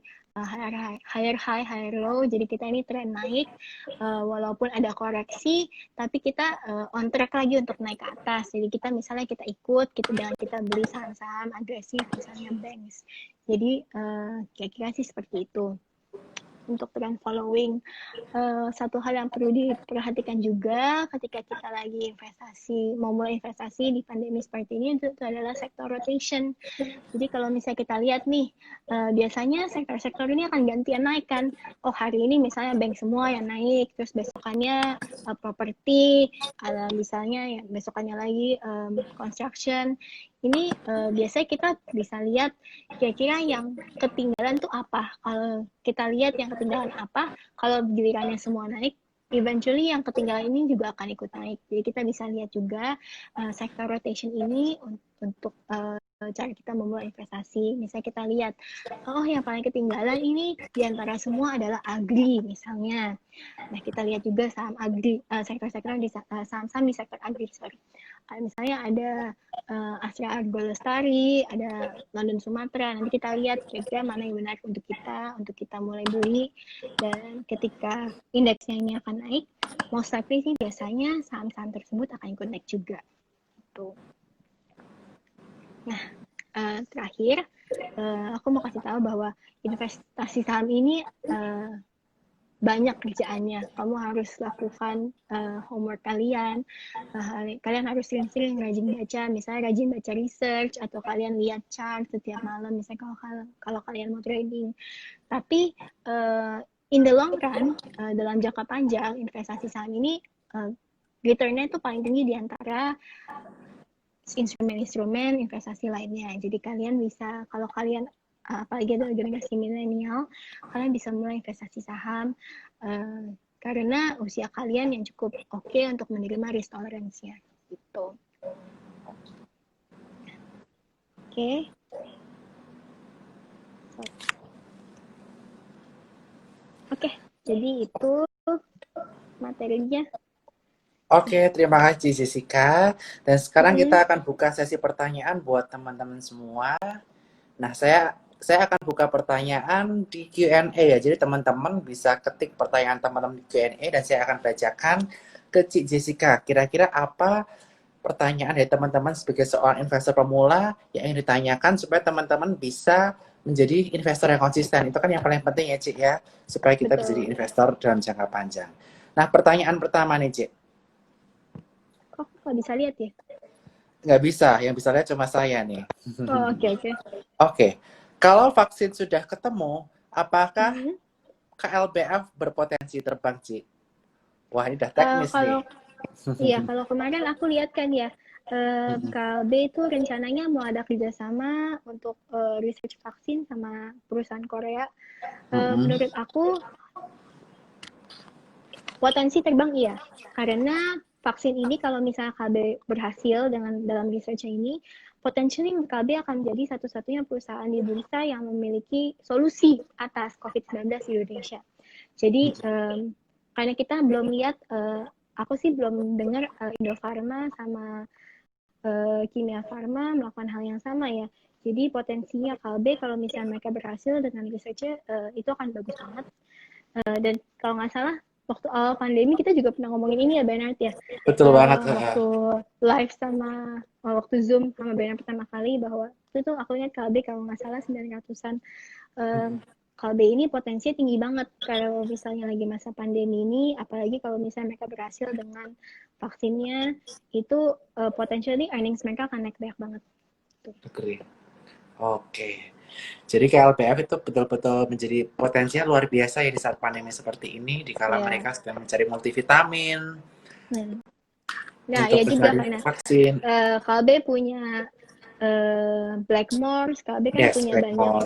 higher high, higher low. Jadi kita ini tren naik, walaupun ada koreksi, tapi kita on track lagi untuk naik ke atas. Jadi kita misalnya kita ikut, dengan kita beli saham-saham agresif, misalnya banks. Jadi kira-kira sih seperti itu. Untuk trend following, satu hal yang perlu diperhatikan juga ketika kita lagi mau mulai investasi di pandemi seperti ini itu adalah sector rotation. Jadi kalau misalnya kita lihat nih, biasanya sektor-sektor ini akan gantian naik kan. Oh hari ini misalnya bank semua yang naik, terus besokannya properti, misalnya ya besokannya lagi construction. Ini biasanya kita bisa lihat kira-kira yang ketinggalan tuh apa. Kalau kita lihat yang ketinggalan apa, kalau gilirannya semua naik, eventually yang ketinggalan ini juga akan ikut naik. Jadi kita bisa lihat juga sektor rotation ini untuk cara kita memulai investasi. Misalnya kita lihat, oh yang paling ketinggalan ini diantara semua adalah agri misalnya. Nah kita lihat juga saham agri, sektor-sektor di saham-saham di sektor agri, sorry. Misalnya ada Astra Argo Lestari, ada London Sumatera. Nanti kita lihat kira-kira mana yang benar untuk kita mulai beli. Dan ketika indeksnya ini akan naik, most likely sih biasanya saham-saham tersebut akan ikut naik juga. Tuh. Nah, terakhir, aku mau kasih tahu bahwa investasi saham ini banyak kerjaannya. Kamu harus lakukan homework kalian. Kalian harus sering-sering rajin baca, misalnya rajin baca research, atau kalian lihat chart setiap malam, misalnya kalau kalian mau trading. Tapi in the long run, dalam jangka panjang, investasi saham ini return-nya itu paling tinggi di antara instrumen-instrumen investasi lainnya. Jadi kalian bisa, kalau kalian apalagi ada generasi milenial, kalian bisa mulai investasi saham karena usia kalian yang cukup oke untuk menerima risk tolerance-nya gitu. Oke. Oke, jadi itu materinya. Oke, terima kasih Jessica. Dan sekarang kita akan buka sesi pertanyaan buat teman-teman semua. Nah, saya akan buka pertanyaan di Q&A ya. Jadi teman-teman bisa ketik pertanyaan teman-teman di Q&A dan saya akan bacakan ke Cik Jessica. Kira-kira apa pertanyaan dari teman-teman sebagai seorang investor pemula yang ingin ditanyakan supaya teman-teman bisa menjadi investor yang konsisten. Itu kan yang paling penting ya, Cik ya, supaya kita bisa jadi investor dalam jangka panjang. Nah, pertanyaan pertama nih, Cik. Kok nggak bisa lihat ya? Nggak bisa, yang bisa lihat cuma saya nih. Oh, oke. Oke, kalau vaksin sudah ketemu, apakah KLBF berpotensi terbang, Cik? Wah, ini udah teknis nih. Iya, kalau kemarin aku lihat kan ya, KLB itu rencananya mau ada kerjasama untuk research vaksin sama perusahaan Korea. Menurut aku potensi terbang iya, karena vaksin ini kalau misalnya KB berhasil dalam research ini, potentially KB akan menjadi satu-satunya perusahaan di bursa yang memiliki solusi atas COVID-19 di Indonesia. Jadi karena kita belum lihat, aku sih belum dengar Indofarma sama Kimia Farma melakukan hal yang sama ya. Jadi potensinya KB kalau misalnya mereka berhasil dengan research-nya itu akan bagus banget. Dan kalau nggak salah waktu awal pandemi kita juga pernah ngomongin ini ya Bernard ya. Betul banget. Waktu live sama waktu Zoom sama Bernard pertama kali bahwa itu tuh aku ingat KB kalau nggak salah 900-an. KB ini potensinya tinggi banget kalau misalnya lagi masa pandemi ini, apalagi kalau misalnya mereka berhasil dengan vaksinnya, itu potentially earnings mereka akan naik banyak banget. Agree. Oke. Jadi KLBF itu betul-betul menjadi potensinya luar biasa ya di saat pandemi seperti ini, di kala mereka sedang mencari multivitamin. Nah, ya juga karena vaksin. KB punya Blackmores, KB kan punya banyak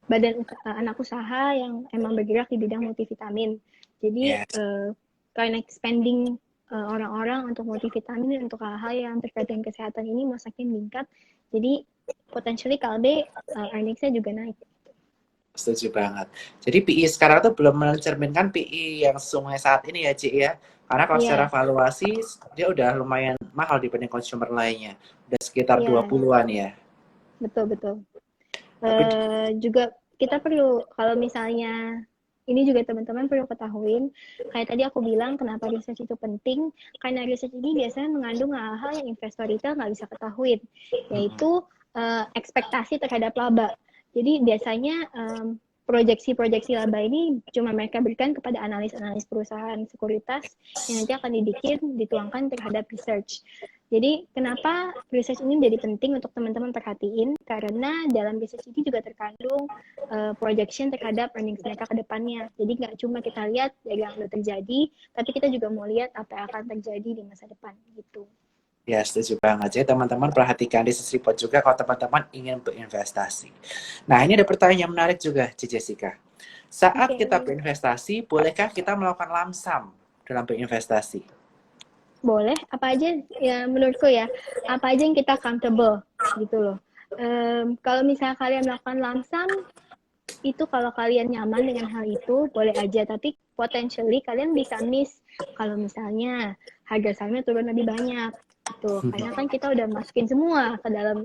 badan anak usaha yang emang bergerak di bidang multivitamin. Jadi karena spending orang-orang untuk multivitamin untuk hal-hal yang terkait dengan kesehatan ini makin meningkat. Jadi potentially KLB earnings-nya juga naik. Setuju banget. Jadi PI sekarang tuh belum mencerminkan PI yang sesungguhnya saat ini ya, Ci ya. Karena kalau secara Iya, valuasi dia udah lumayan mahal dibanding consumer lainnya. Udah sekitar iya, 20-an ya. betul betul. Tapi Juga kita perlu kalau misalnya ini juga teman-teman perlu ketahuin, kayak tadi aku bilang kenapa research itu penting, karena research ini biasanya mengandung hal-hal yang investor retail nggak bisa ketahuin, yaitu ekspektasi terhadap laba. Jadi biasanya proyeksi-proyeksi laba ini cuma mereka berikan kepada analis-analis perusahaan sekuritas yang nanti akan dituangkan terhadap research. Jadi kenapa research ini menjadi penting untuk teman-teman perhatiin? Karena dalam research ini juga terkandung projection terhadap earnings mereka ke depannya. Jadi nggak cuma kita lihat yang sudah terjadi, tapi kita juga mau lihat apa yang akan terjadi di masa depan gitu. ya setuju banget. Jadi teman-teman perhatikan di sisi report juga kalau teman-teman ingin berinvestasi. Nah ini ada pertanyaan yang menarik juga, Ci Jessica. Saat Oke, kita berinvestasi, bolehkah kita melakukan lamsam dalam berinvestasi? boleh. Apa aja ya menurutku ya, apa aja yang kita comfortable gitu loh. Kalau misalnya kalian melakukan lamsam, itu kalau kalian nyaman dengan hal itu boleh aja, tapi potentially kalian bisa miss kalau misalnya harga sahamnya turun lebih banyak gitu, karena kan kita udah masukin semua ke dalam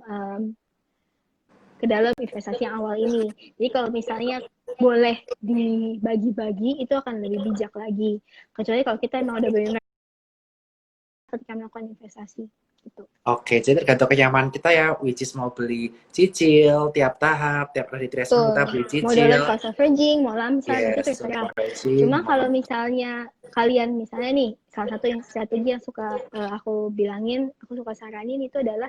investasi yang awal ini. Jadi kalau misalnya boleh dibagi-bagi itu akan lebih bijak lagi, kecuali kalau kita emang udah benar ketika melakukan investasi gitu. Oke, jadi tergantung kenyamanan kita ya, which is mau beli cicil tiap tahap, tiap kali retracement kita Betul. beli Mau dollar cicil, cost averaging, mau lamsam, itu yes, terserah. converging, Cuma kalau misalnya kalian misalnya nih, salah satu yang strategi yang suka aku bilangin, aku suka saranin itu adalah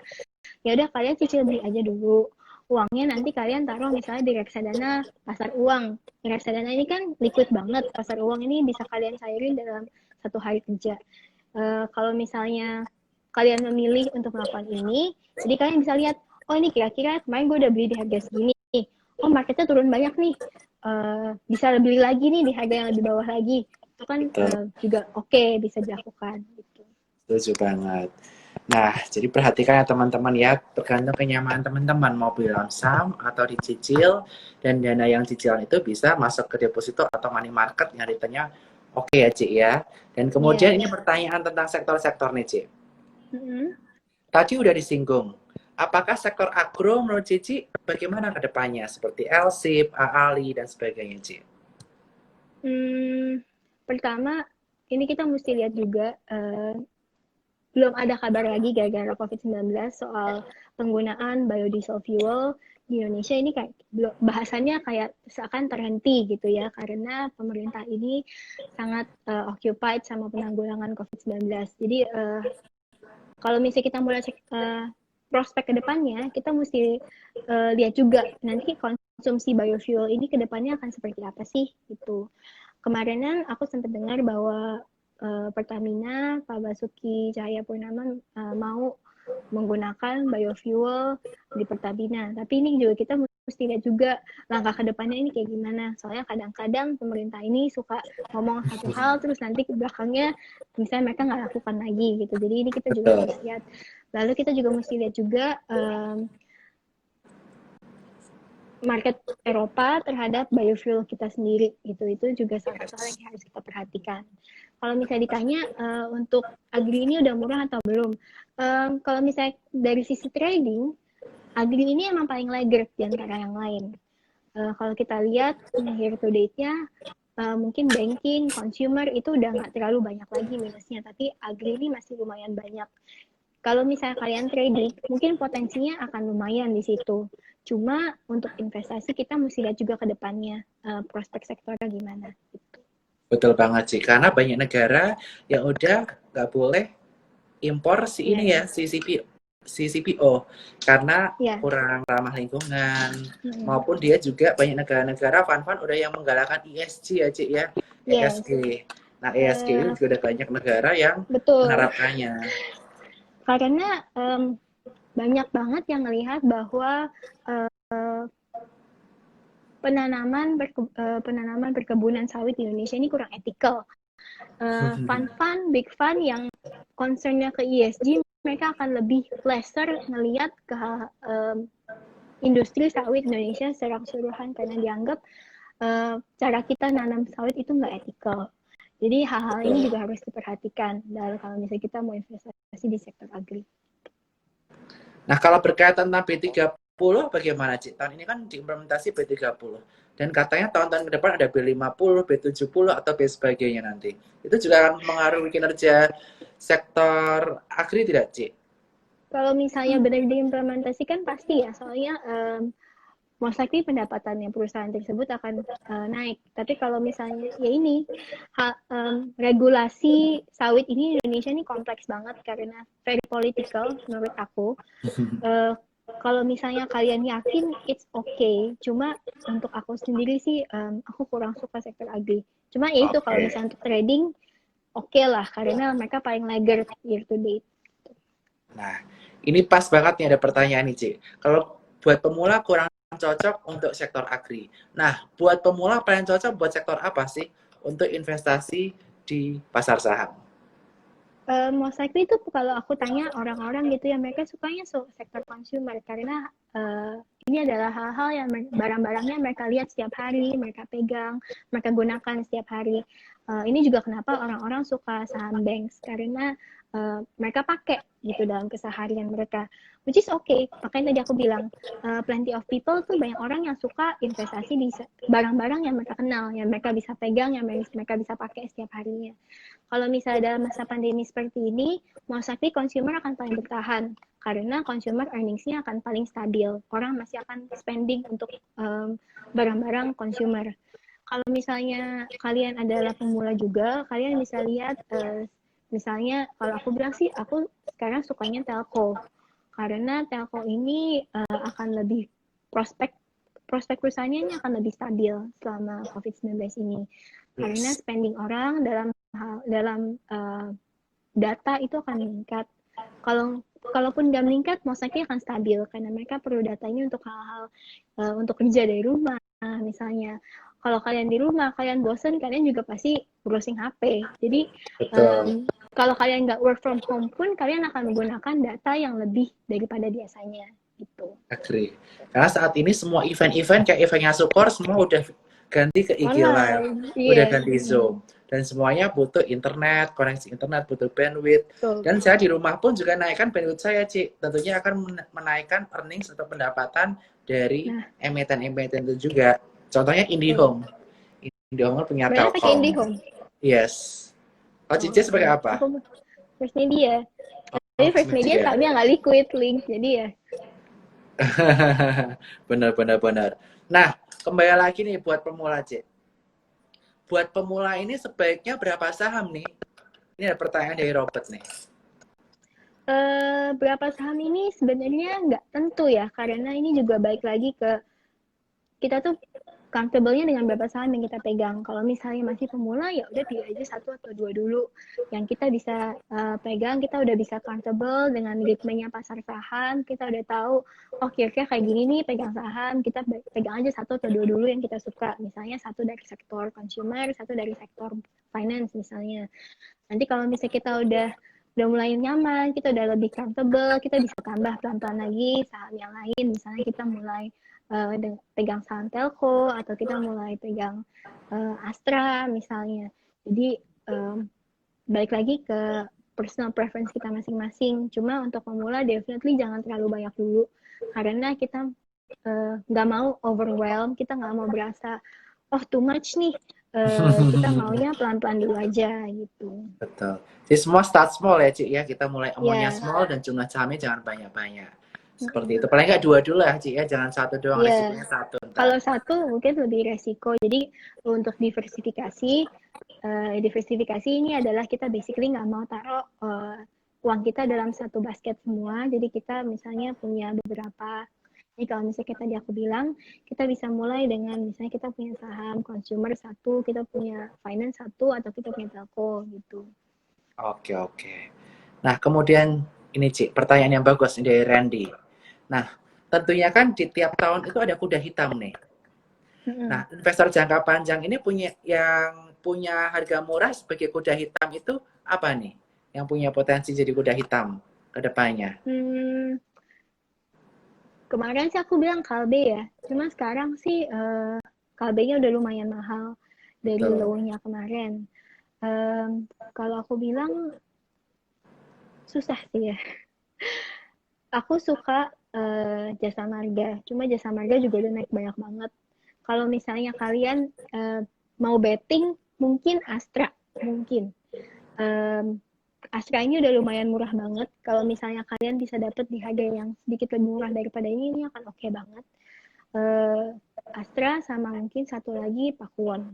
ya udah kalian cicil beli aja dulu. Uangnya nanti kalian taruh misalnya di reksadana pasar uang. Reksadana ini kan liquid banget. Pasar uang ini bisa kalian cairin dalam 1 hari kerja. Kalau misalnya kalian memilih untuk melakukan ini, jadi kalian bisa lihat, oh ini kira-kira kemarin gue udah beli di harga segini, oh marketnya turun banyak nih, bisa beli lagi nih di harga yang lebih bawah lagi, itu kan betul, juga oke, bisa dilakukan gitu. setuju banget. Nah, jadi perhatikan ya teman-teman ya, tergantung kenyamanan teman-teman mau beli lamsam atau dicicil, dan dana yang cicilan itu bisa masuk ke deposito atau money market yang returnnya oke ya, Cik ya. Dan kemudian Iya. ini pertanyaan tentang sektor-sektor nih, Cik. Mm-mm. Tadi udah disinggung. Apakah sektor agro menurut Cici bagaimana ke depannya seperti LSIP, AALI dan sebagainya, Ci? Hmm, Pertama, ini kita mesti lihat juga, belum ada kabar lagi gara-gara COVID-19 soal penggunaan biodiesel fuel di Indonesia ini kayak bahasannya kayak seakan terhenti gitu ya karena pemerintah ini sangat occupied sama penanggulangan COVID-19. Jadi kalau misalnya kita mulai cek prospek ke depannya, kita mesti lihat juga nanti konsumsi biofuel ini ke depannya akan seperti apa sih gitu. Kemarinan aku sempat dengar bahwa Pertamina, Pak Basuki Cahayapurnama mau menggunakan biofuel di Pertamina. Tapi ini juga kita mesti lihat juga langkah ke depannya ini kayak gimana. Soalnya kadang-kadang pemerintah ini suka ngomong satu hal terus nanti ke belakangnya misalnya mereka nggak lakukan lagi gitu. Jadi ini kita juga Betul. harus lihat. Lalu kita juga mesti lihat juga market Eropa terhadap biofuel kita sendiri gitu. Itu juga salah satu hal Yes. yang harus kita perhatikan. Kalau misalnya ditanya untuk agri ini udah murah atau belum, kalau misalnya dari sisi trading, agri ini emang paling laggard di antara yang lain. Kalau kita lihat year to date-nya, mungkin banking, consumer itu udah nggak terlalu banyak lagi minusnya, tapi agri ini masih lumayan banyak. Kalau misalnya kalian trading, mungkin potensinya akan lumayan di situ. Cuma untuk investasi kita mesti lihat juga ke depannya prospek sektornya gimana. Gitu. Betul banget sih, karena banyak negara yang udah nggak boleh impor si ini ya, Yes. si CPO, karena Ya. kurang ramah lingkungan, Mm-mm. maupun dia juga banyak negara-negara fund-fund udah yang menggalakkan ESG ya, Cik ya, Yes. ESG. Nah, ESG ini juga ada banyak negara yang Betul. menerapkannya. Karena banyak banget yang melihat bahwa penanaman perkebunan sawit di Indonesia ini kurang etikal. Fund-fund, big fund yang concernnya ke ESG, mereka akan lebih lesser ngelihat ke industri sawit Indonesia secara keseluruhan karena dianggap cara kita nanam sawit itu nggak etikal. Jadi hal-hal ini juga harus diperhatikan dalam kalau misalnya kita mau investasi di sektor agri. Nah, kalau berkaitan tentang B30 bagaimana, Cik? Tahun ini kan diimplementasi B30. Dan katanya tahun-tahun ke depan ada B50, B70, atau B sebagainya nanti. Itu juga akan mengaruhi kinerja sektor agri tidak, Cik? Kalau misalnya benar diimplementasikan pasti ya, soalnya most likely pendapatannya perusahaan tersebut akan naik. Tapi kalau misalnya ya ini regulasi sawit ini di Indonesia ini kompleks banget karena very political menurut aku. Kalau misalnya kalian yakin it's okay, cuma untuk aku sendiri sih aku kurang suka sektor agri. Cuma ya itu kalau misalnya untuk trading oke lah karena mereka paling laggard year to date. Nah, ini pas banget nih ada pertanyaan nih, Cik. Kalau buat pemula kurang cocok untuk sektor agri. Nah, buat pemula paling cocok buat sektor apa sih untuk investasi di pasar saham? Most likely itu kalau aku tanya orang-orang gitu ya mereka sukanya sektor consumer karena ini adalah hal-hal yang barang-barangnya mereka lihat setiap hari, mereka pegang, mereka gunakan setiap hari. Ini juga kenapa orang-orang suka saham banks karena mereka pakai gitu dalam keseharian mereka, which is okay. Makanya tadi aku bilang plenty of people tuh banyak orang yang suka investasi di barang-barang yang mereka kenal, yang mereka bisa pegang, yang mereka bisa pakai setiap harinya. Kalau misalnya dalam masa pandemi seperti ini, most likely consumer akan paling bertahan karena consumer earnings-nya akan paling stabil. Orang masih akan spending untuk barang-barang consumer. Kalau misalnya kalian adalah pemula juga, kalian bisa lihat misalnya kalau aku bilang sih aku sekarang sukanya telco karena telco ini akan lebih prospek perusahaannya ini akan lebih stabil selama COVID-19 ini. Karena Yes. spending orang dalam data itu akan meningkat. Kalaupun nggak meningkat, most akan stabil karena mereka perlu data ini untuk hal-hal untuk kerja dari rumah, misalnya. Kalau kalian di rumah, kalian bosen, kalian juga pasti browsing HP. Jadi Betul. kalau kalian nggak work from home pun, kalian akan menggunakan data yang lebih daripada biasanya. Gitu. Agree. Karena saat ini semua event-event kayak eventnya Sukor semua udah ganti ke IG Live, Online, udah iya. ganti Zoom. Dan semuanya butuh internet, koneksi internet, butuh bandwidth. Betul. Dan saya di rumah pun juga naikkan bandwidth saya, Cik. Tentunya akan menaikkan earnings atau pendapatan dari Nah, emiten-emiten itu juga. Contohnya betul. IndiHome. IndiHome pakai Sebenarnya pakai Telkom. IndiHome. Yes. Oh, Oh, Cici sebagai apa? aku First Media. Oh, Tapi First Media media. kami nggak liquid link, jadi ya. Benar. Nah, kembali lagi nih buat pemula, Cik. Buat pemula ini sebaiknya berapa saham nih? Ini ada pertanyaan dari Robert nih. Berapa saham ini sebenarnya nggak tentu ya, karena ini juga balik lagi ke kita tuh comfortable-nya dengan berapa saham yang kita pegang. Kalau misalnya masih pemula ya udah pilih aja satu atau dua dulu yang kita bisa pegang. Kita udah bisa comfortable dengan ritmenya pasar saham. Kita udah tahu oh kira-kira kayak gini nih pegang saham. Kita pegang aja satu atau dua dulu yang kita suka. Misalnya satu dari sektor consumer, satu dari sektor finance misalnya. Nanti kalau misalnya kita udah mulai nyaman, kita udah lebih comfortable, kita bisa tambah pelan-pelan lagi saham yang lain. Misalnya kita mulai pegang saham telco atau kita mulai pegang Astra misalnya. Jadi balik lagi ke personal preference kita masing-masing. Cuma untuk pemula definitely jangan terlalu banyak dulu karena kita nggak mau overwhelm, kita nggak mau berasa oh too much nih. Kita maunya pelan-pelan dulu aja gitu. Betul. Jadi semua start small ya, Cik ya. Kita mulai amountnya Ya, small dan jumlah sahamnya jangan banyak-banyak. Seperti itu. mm-mm. Paling nggak dua dulu lah, Cik ya. Jangan satu doang, Ya. resikonya satu Kalau ntar. satu mungkin lebih resiko. Jadi untuk diversifikasi ini adalah kita basically nggak mau taruh uang kita dalam satu basket semua. Jadi kita misalnya punya beberapa. Jadi kalau misalnya kita tadi aku bilang, kita bisa mulai dengan misalnya kita punya saham consumer satu, kita punya finance satu, atau kita punya telco gitu. Oke. Nah, kemudian ini, Cik, pertanyaan yang bagus dari Randy. Nah, tentunya kan di tiap tahun itu ada kuda hitam nih. Mm-mm. Nah, investor jangka panjang ini punya harga murah sebagai kuda hitam itu apa nih? Yang punya potensi jadi kuda hitam ke depannya. Hmm, Kemarin sih aku bilang Kalbe ya, cuma sekarang sih Kalbenya udah lumayan mahal dari Betul. low-nya kemarin. Kalau aku bilang susah sih ya. Aku suka Jasa Marga, cuma Jasa Marga juga udah naik banyak banget. Kalau misalnya kalian mau betting, mungkin Astra, mungkin. Em, Astra ini udah lumayan murah banget. Kalau misalnya kalian bisa dapet di harga yang sedikit lebih murah daripada ini akan oke banget. Eh, Astra sama mungkin satu lagi Pakuwon.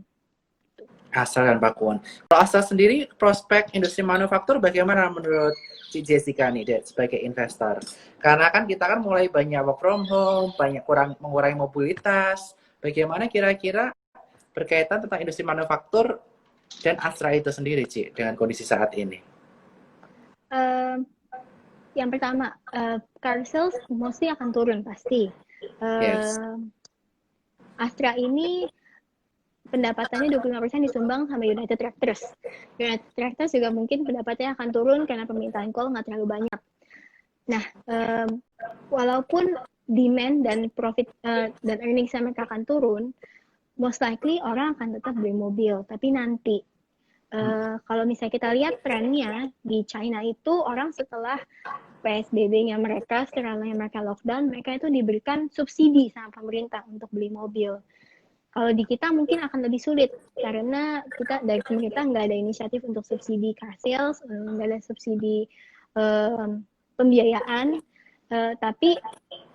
Astra dan Pakuwon. Kalau Astra sendiri, prospek industri manufaktur bagaimana menurut Ci Jessica nih sebagai investor? Karena kan kita kan mulai banyak work from home, banyak mengurangi mobilitas. Bagaimana kira-kira berkaitan tentang industri manufaktur dan Astra itu sendiri, Ci, dengan kondisi saat ini? Eh, yang pertama, car sales mostly akan turun pasti. Yes. Eh, Astra ini pendapatannya 25% disumbang sama United Tractors. United Tractors juga mungkin pendapatnya akan turun karena permintaan call nggak terlalu banyak. Nah, walaupun demand dan profit dan earnings mereka akan turun, most likely orang akan tetap beli mobil. Tapi nanti, kalau misalnya kita lihat trennya di China itu orang setelah PSBB-nya mereka, setelah mereka lockdown, mereka itu diberikan subsidi sama pemerintah untuk beli mobil. Kalau di kita mungkin akan lebih sulit karena kita dari pemerintah nggak ada inisiatif untuk subsidi car sales, nggak ada subsidi pembiayaan. Tapi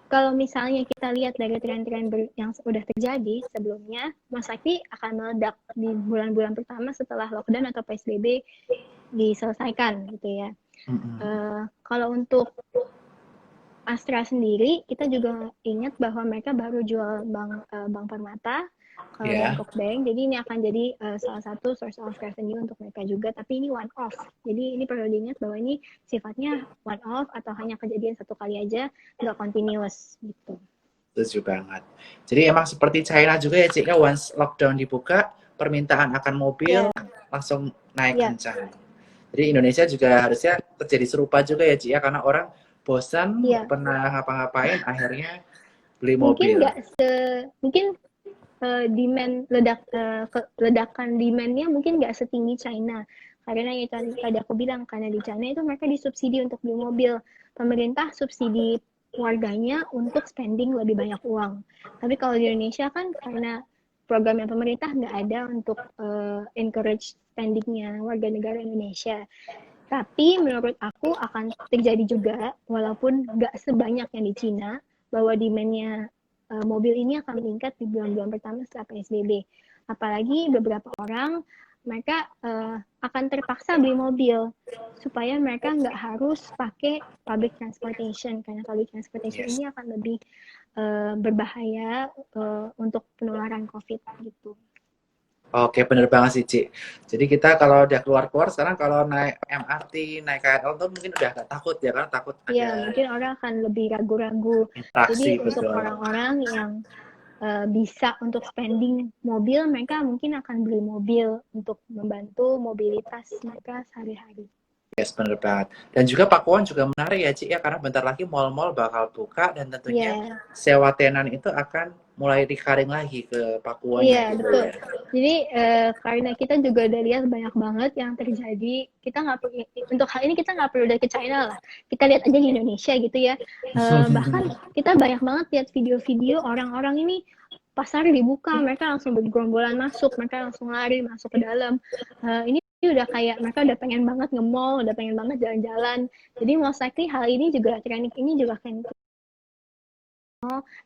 kalau misalnya kita lihat dari tren-tren yang sudah terjadi sebelumnya, Mas Sakti akan meledak di bulan-bulan pertama setelah lockdown atau PSBB diselesaikan gitu ya. Kalau untuk Astra sendiri, kita juga ingat bahwa mereka baru jual Bank Permata ke Ya. Bangkok Bank. Jadi ini akan jadi salah satu source of revenue untuk mereka juga. Tapi ini one off. Jadi ini perlu diingat bahwa ini sifatnya one off atau hanya kejadian satu kali aja, nggak continuous gitu. Setuju banget. Jadi emang seperti China juga ya, Cik, ya, once lockdown dibuka, permintaan akan mobil Ya, langsung naik ya. kencang. Jadi Indonesia juga harusnya terjadi serupa juga ya, Cik, ya, karena orang bosan, nggak Ya. pernah ngapa-ngapain, akhirnya beli Mungkin mobil. nggak mungkin demand ledakan demandnya mungkin nggak setinggi China karena yang tadi aku bilang karena di China itu mereka disubsidi untuk beli mobil, pemerintah subsidi warganya untuk spending lebih banyak uang. Tapi kalau di Indonesia kan karena programnya pemerintah nggak ada untuk encourage spendingnya warga negara Indonesia. Tapi menurut aku akan terjadi juga, walaupun nggak sebanyak yang di Cina, bahwa demandnya mobil ini akan meningkat di bulan-bulan pertama setelah PSBB. Apalagi beberapa orang mereka akan terpaksa beli mobil supaya mereka nggak harus pakai public transportation karena public transportation Yes. ini akan lebih berbahaya untuk penularan COVID gitu. Oke, bener banget sih, Cik. Jadi kita kalau udah keluar-keluar, sekarang kalau naik MRT, naik KRL tuh mungkin udah agak takut ya, karena takut Ya, ada mungkin orang akan lebih ragu-ragu. Jadi interaksi, untuk betul. orang-orang yang bisa untuk spending mobil, mereka mungkin akan beli mobil untuk membantu mobilitas mereka sehari-hari. Yes, bener banget. Dan juga Pakuan juga menarik ya, Cik, ya, karena bentar lagi mall-mall bakal buka dan tentunya Iya, sewa tenan itu akan mulai recurring lagi ke Pakuannya iya gitu betul. ya. Jadi karena kita juga udah lihat banyak banget yang terjadi, kita nggak perlu untuk hal ini kita nggak perlu dari ke China lah. Kita lihat aja di Indonesia gitu ya. Bahkan kita banyak banget lihat video-video orang-orang ini pasar dibuka, mereka langsung bergerombolan masuk, mereka langsung lari masuk ke dalam. Ini udah kayak mereka udah pengen banget nge-mall, udah pengen banget jalan-jalan. Jadi most likely hal ini juga tren ini juga akan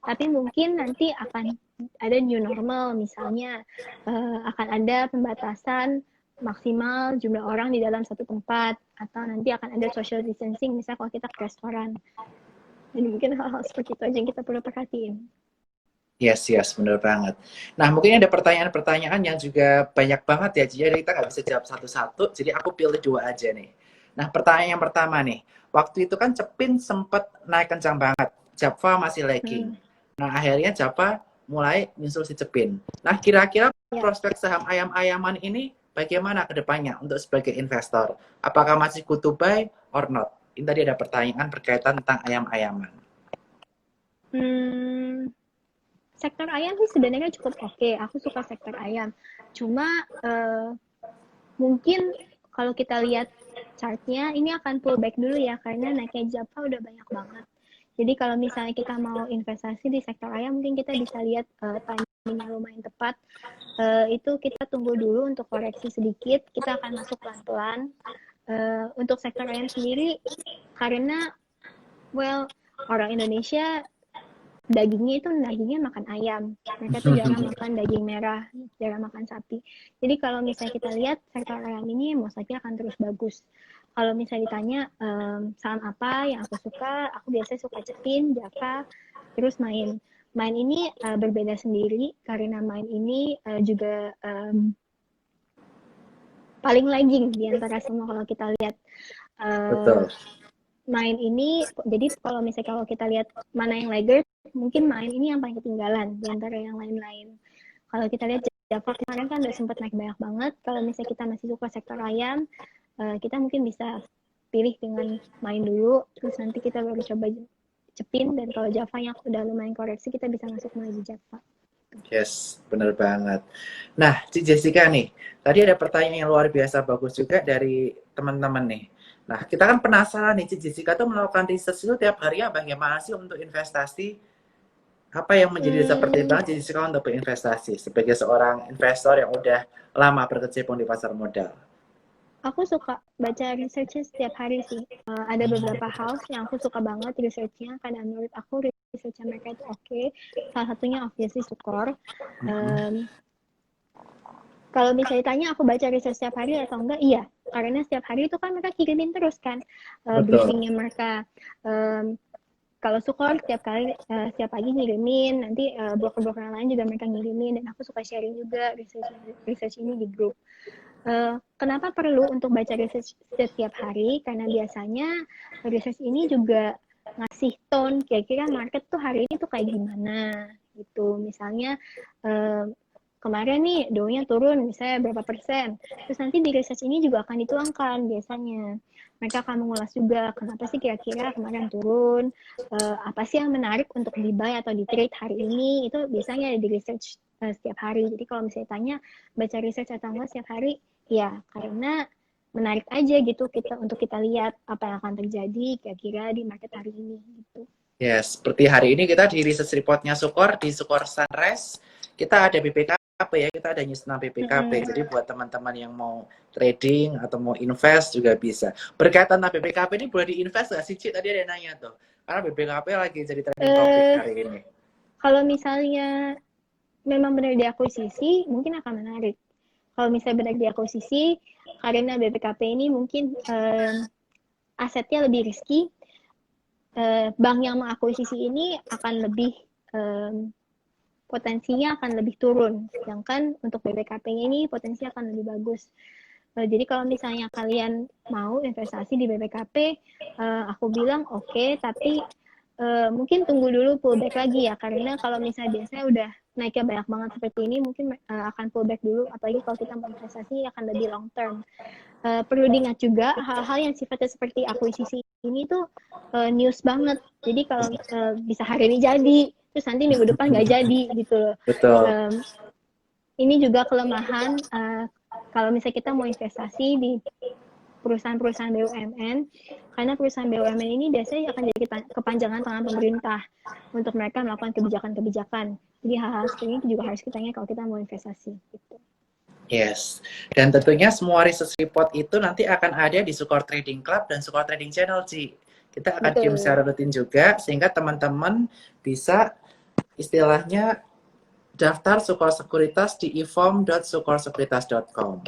tapi mungkin nanti akan ada new normal misalnya akan ada pembatasan maksimal jumlah orang di dalam satu tempat atau nanti akan ada social distancing misalnya kalau kita ke restoran. Jadi mungkin hal-hal seperti itu aja yang kita perlu perhatiin. Yes, yes, bener banget. Nah, mungkin ada pertanyaan-pertanyaan yang juga banyak banget ya, jadi kita nggak bisa jawab satu-satu, jadi aku pilih dua aja nih. Nah, pertanyaan yang pertama nih, waktu itu kan Cepin sempat naik kencang banget, Java masih lagging. Nah, akhirnya Java mulai nyusul si Cepin. Nah, kira-kira Ya. prospek saham ayam-ayaman ini bagaimana ke depannya untuk sebagai investor? Apakah masih good to buy or not? Ini tadi ada pertanyaan berkaitan tentang ayam-ayaman. Hmm, sektor ayam sih sebenarnya cukup oke. Aku suka sektor ayam. Cuma mungkin kalau kita lihat chartnya ini akan pullback dulu ya karena naiknya Java udah banyak banget. Jadi kalau misalnya kita mau investasi di sektor ayam mungkin kita bisa lihat timingnya lumayan tepat. Itu kita tunggu dulu untuk koreksi sedikit. Kita akan masuk pelan-pelan. Untuk sektor ayam sendiri karena orang Indonesia dagingnya makan ayam. Mereka tuh jarang makan daging merah, jarang makan sapi. Jadi kalau misalnya kita lihat sektor ayam ini mostly akan terus bagus. Kalau misalnya ditanya saham apa yang aku suka, aku biasanya suka Cepin, Java, terus Main. Main ini berbeda sendiri karena Main ini juga paling lagging di antara semua kalau kita lihat. Betul. Main ini, jadi kalau kita lihat mana yang laggard, mungkin Main ini yang paling ketinggalan di antara yang lain-lain. Kalau kita lihat Java kemarin kan udah sempat naik banyak banget. Kalau misalnya kita masih suka sektor ayam, kita mungkin bisa pilih dengan Main dulu, terus nanti kita baru coba Cepin, dan kalau Java yang udah lumayan koreksi, kita bisa masuk lagi Java. Yes, bener banget. Nah, Ci Jessica nih, tadi ada pertanyaan yang luar biasa bagus juga dari teman-teman nih. Nah, kita kan penasaran nih, Ci Jessica tuh melakukan research itu tiap hari ya, bagaimana sih untuk investasi? Apa yang menjadi dasar pertimbangan Ci Jessica untuk berinvestasi sebagai seorang investor yang udah lama berkecimpung di pasar modal? Aku suka baca research setiap hari sih. Ada beberapa house yang aku suka banget researchnya karena menurut aku research mereka itu oke. Salah satunya obviously Sukor. Kalau misalnya tanya aku baca research setiap hari atau enggak, iya. Karena setiap hari itu kan mereka kirimin terus kan briefingnya mereka. Kalau Sukor setiap pagi ngirimin, nanti broker-broker lain juga mereka ngirimin, dan aku suka sharing juga research ini di grup. Kenapa perlu untuk baca research setiap hari? Karena biasanya research ini juga ngasih tone kira-kira market tuh hari ini tuh kayak gimana gitu. Misalnya kemarin nih Dow-nya turun misalnya berapa persen. Terus nanti di research ini juga akan dituangkan biasanya. Mereka akan mengulas juga kenapa sih kira-kira kemarin turun, apa sih yang menarik untuk di buy atau di trade hari ini, itu biasanya ada di research setiap hari. Jadi kalau misalnya tanya baca research atau enggak setiap hari, ya karena menarik aja gitu untuk kita lihat apa yang akan terjadi kira-kira di market hari ini gitu. Yes, seperti hari ini kita di research reportnya Sukor, di Sukor Sunrise, kita ada BPKP ya, kita ada news tentang BPKP. Jadi buat teman-teman yang mau trading atau mau invest juga bisa. Berkaitan tentang BPKP ini boleh diinvest nggak sih, Cik? Tadi ada yang nanya tuh. Karena BPKP lagi jadi trending topik hari ini. Kalau misalnya memang benar diakuisisi, mungkin akan menarik. Kalau misalnya benar diakuisisi, karena BPKP ini mungkin asetnya lebih risky, bank yang mengakuisisi ini akan lebih potensinya akan lebih turun. Sedangkan untuk BPKP-nya ini potensi akan lebih bagus. Jadi kalau misalnya kalian mau investasi di BPKP, aku bilang oke, tapi mungkin tunggu dulu pullback lagi ya, karena kalau misalnya biasanya udah naiknya banyak banget seperti ini, mungkin akan pullback dulu, apalagi kalau kita mau investasi akan lebih long term. Perlu diingat juga hal-hal yang sifatnya seperti akuisisi ini tuh news banget. Jadi kalau bisa hari ini jadi, terus nanti minggu depan nggak jadi gitu loh. Betul. Ini juga kelemahan kalau misalnya kita mau investasi di perusahaan-perusahaan BUMN, karena perusahaan BUMN ini biasanya akan jadi kepanjangan tangan pemerintah untuk mereka melakukan kebijakan-kebijakan. Jadi hal-hal seperti ini juga harus kita ingat kalau kita mau investasi. Gitu. Yes, dan tentunya semua research report itu nanti akan ada di Sukor Trading Club dan Sukor Trading Channel, Ci. Kita akan kirim secara rutin juga, sehingga teman-teman bisa istilahnya daftar Sukor Sekuritas di eform.sukorsekuritas.com.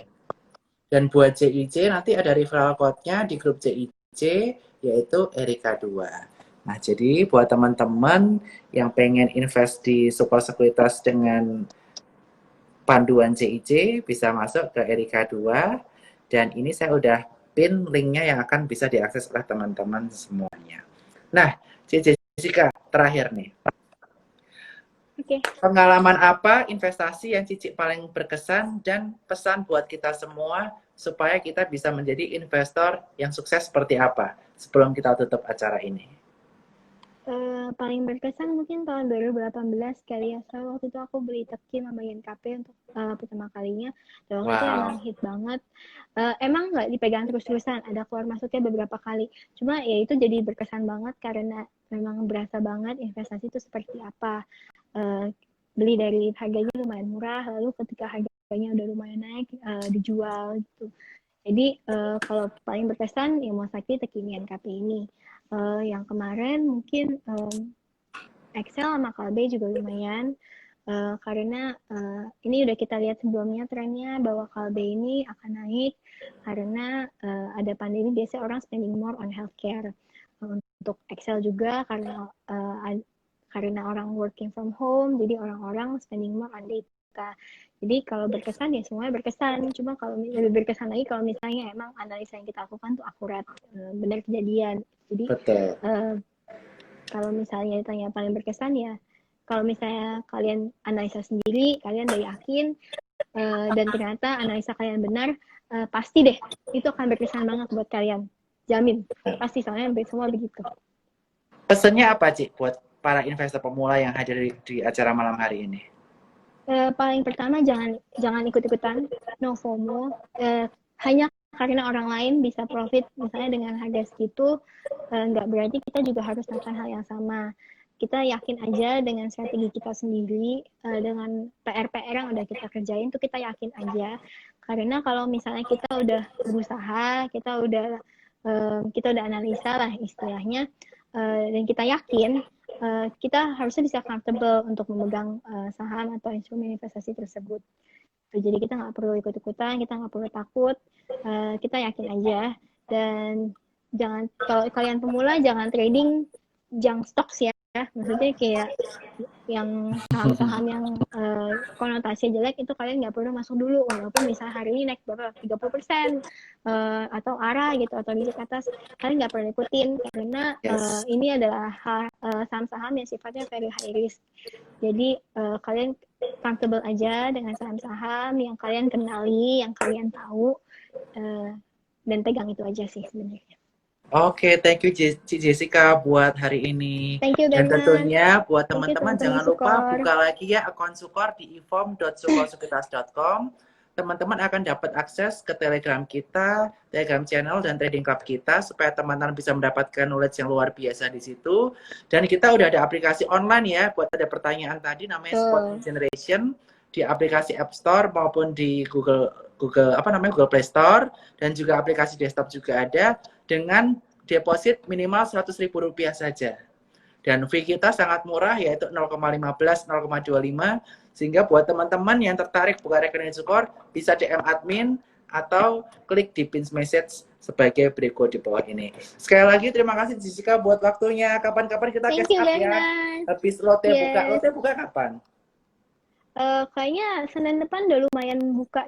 Dan buat JIC nanti ada referral code-nya di grup JIC, yaitu Erika 2. Nah, jadi buat teman-teman yang pengen invest di Sukor Sekuritas dengan panduan JIC, bisa masuk ke Erika 2. Dan ini saya udah pin linknya yang akan bisa diakses oleh teman-teman semuanya. Nah, Jessica, terakhir nih. Pengalaman apa investasi yang Cici paling berkesan dan pesan buat kita semua supaya kita bisa menjadi investor yang sukses seperti apa sebelum kita tutup acara ini? Paling berkesan mungkin tahun 2018 kali ya. Soalnya waktu itu aku beli teki sama YNKP untuk pertama kalinya. Dan waktu itu emang Wow. hit banget. Emang nggak dipegang terus-terusan, ada keluar masuknya beberapa kali. Cuma ya itu jadi berkesan banget karena memang berasa banget investasi itu seperti apa. Eh, Beli dari harganya lumayan murah, lalu ketika harganya udah lumayan naik, dijual gitu. Jadi kalau paling berkesan ya mau sakit kekinian KP ini. Yang kemarin mungkin Excel sama Kalbe juga lumayan. Karena ini udah kita lihat sebelumnya trennya bahwa Kalbe ini akan naik karena ada pandemi biasanya orang spending more on healthcare. Untuk Excel juga karena orang working from home, jadi orang-orang spending more on data. Jadi kalau berkesan ya semuanya berkesan. Cuma kalau lebih berkesan lagi kalau misalnya emang analisa yang kita lakukan tuh akurat, benar kejadian. Jadi Betul. uh, kalau misalnya ditanya paling berkesan ya, kalau misalnya kalian analisa sendiri, kalian udah yakin dan ternyata analisa kalian benar, pasti deh itu akan berkesan banget buat kalian. Jamin, pasti soalnya semua begitu. Pesannya apa, Cik, buat para investor pemula yang hadir di acara malam hari ini? Paling pertama jangan ikut-ikutan, no FOMO. Hanya karena orang lain bisa profit misalnya dengan harga segitu, nggak berarti kita juga harus melakukan hal yang sama. Kita yakin aja dengan strategi kita sendiri, dengan PR-PR yang udah kita kerjain tuh kita yakin aja. Karena kalau misalnya kita udah berusaha, kita udah analisa lah istilahnya, dan kita yakin, kita harusnya bisa comfortable untuk memegang saham atau instrumen investasi tersebut. Jadi kita nggak perlu ikut-ikutan, kita nggak perlu takut, kita yakin aja. Dan kalau kalian pemula jangan trading junk stocks ya, maksudnya kayak yang saham-saham yang konotasi jelek itu kalian nggak perlu masuk dulu walaupun misalnya hari ini naik berapa 30% atau arah gitu atau di atas, kalian nggak perlu ikutin karena Yes. ini adalah saham-saham yang sifatnya very high risk. Jadi kalian comfortable aja dengan saham-saham yang kalian kenali, yang kalian tahu, dan pegang itu aja sih sebenarnya. Oke, thank you Cik Jessica buat hari ini. Thank you Dan Bernard, tentunya buat thank you teman-teman teman-teman jangan lupa Sukor. buka lagi ya akun Sukor di ifom.sukorsukitas.com. Teman-teman akan dapat akses ke Telegram kita, Telegram channel dan trading club kita supaya teman-teman bisa mendapatkan knowledge yang luar biasa di situ. Dan kita udah ada aplikasi online ya buat ada pertanyaan tadi namanya Spot Generation di aplikasi App Store maupun di Google Play Store dan juga aplikasi desktop juga ada dengan deposit minimal Rp100.000 saja. Dan fee kita sangat murah yaitu 0,15, 0,25 sehingga buat teman-teman yang tertarik buka rekening Sukor bisa DM admin atau klik di pin message sebagai berikut di bawah ini. Sekali lagi terima kasih Jessica buat waktunya. Kapan-kapan kita catch up ya. Habis lote buka. Lote buka kapan? Kayaknya Senin depan udah lumayan buka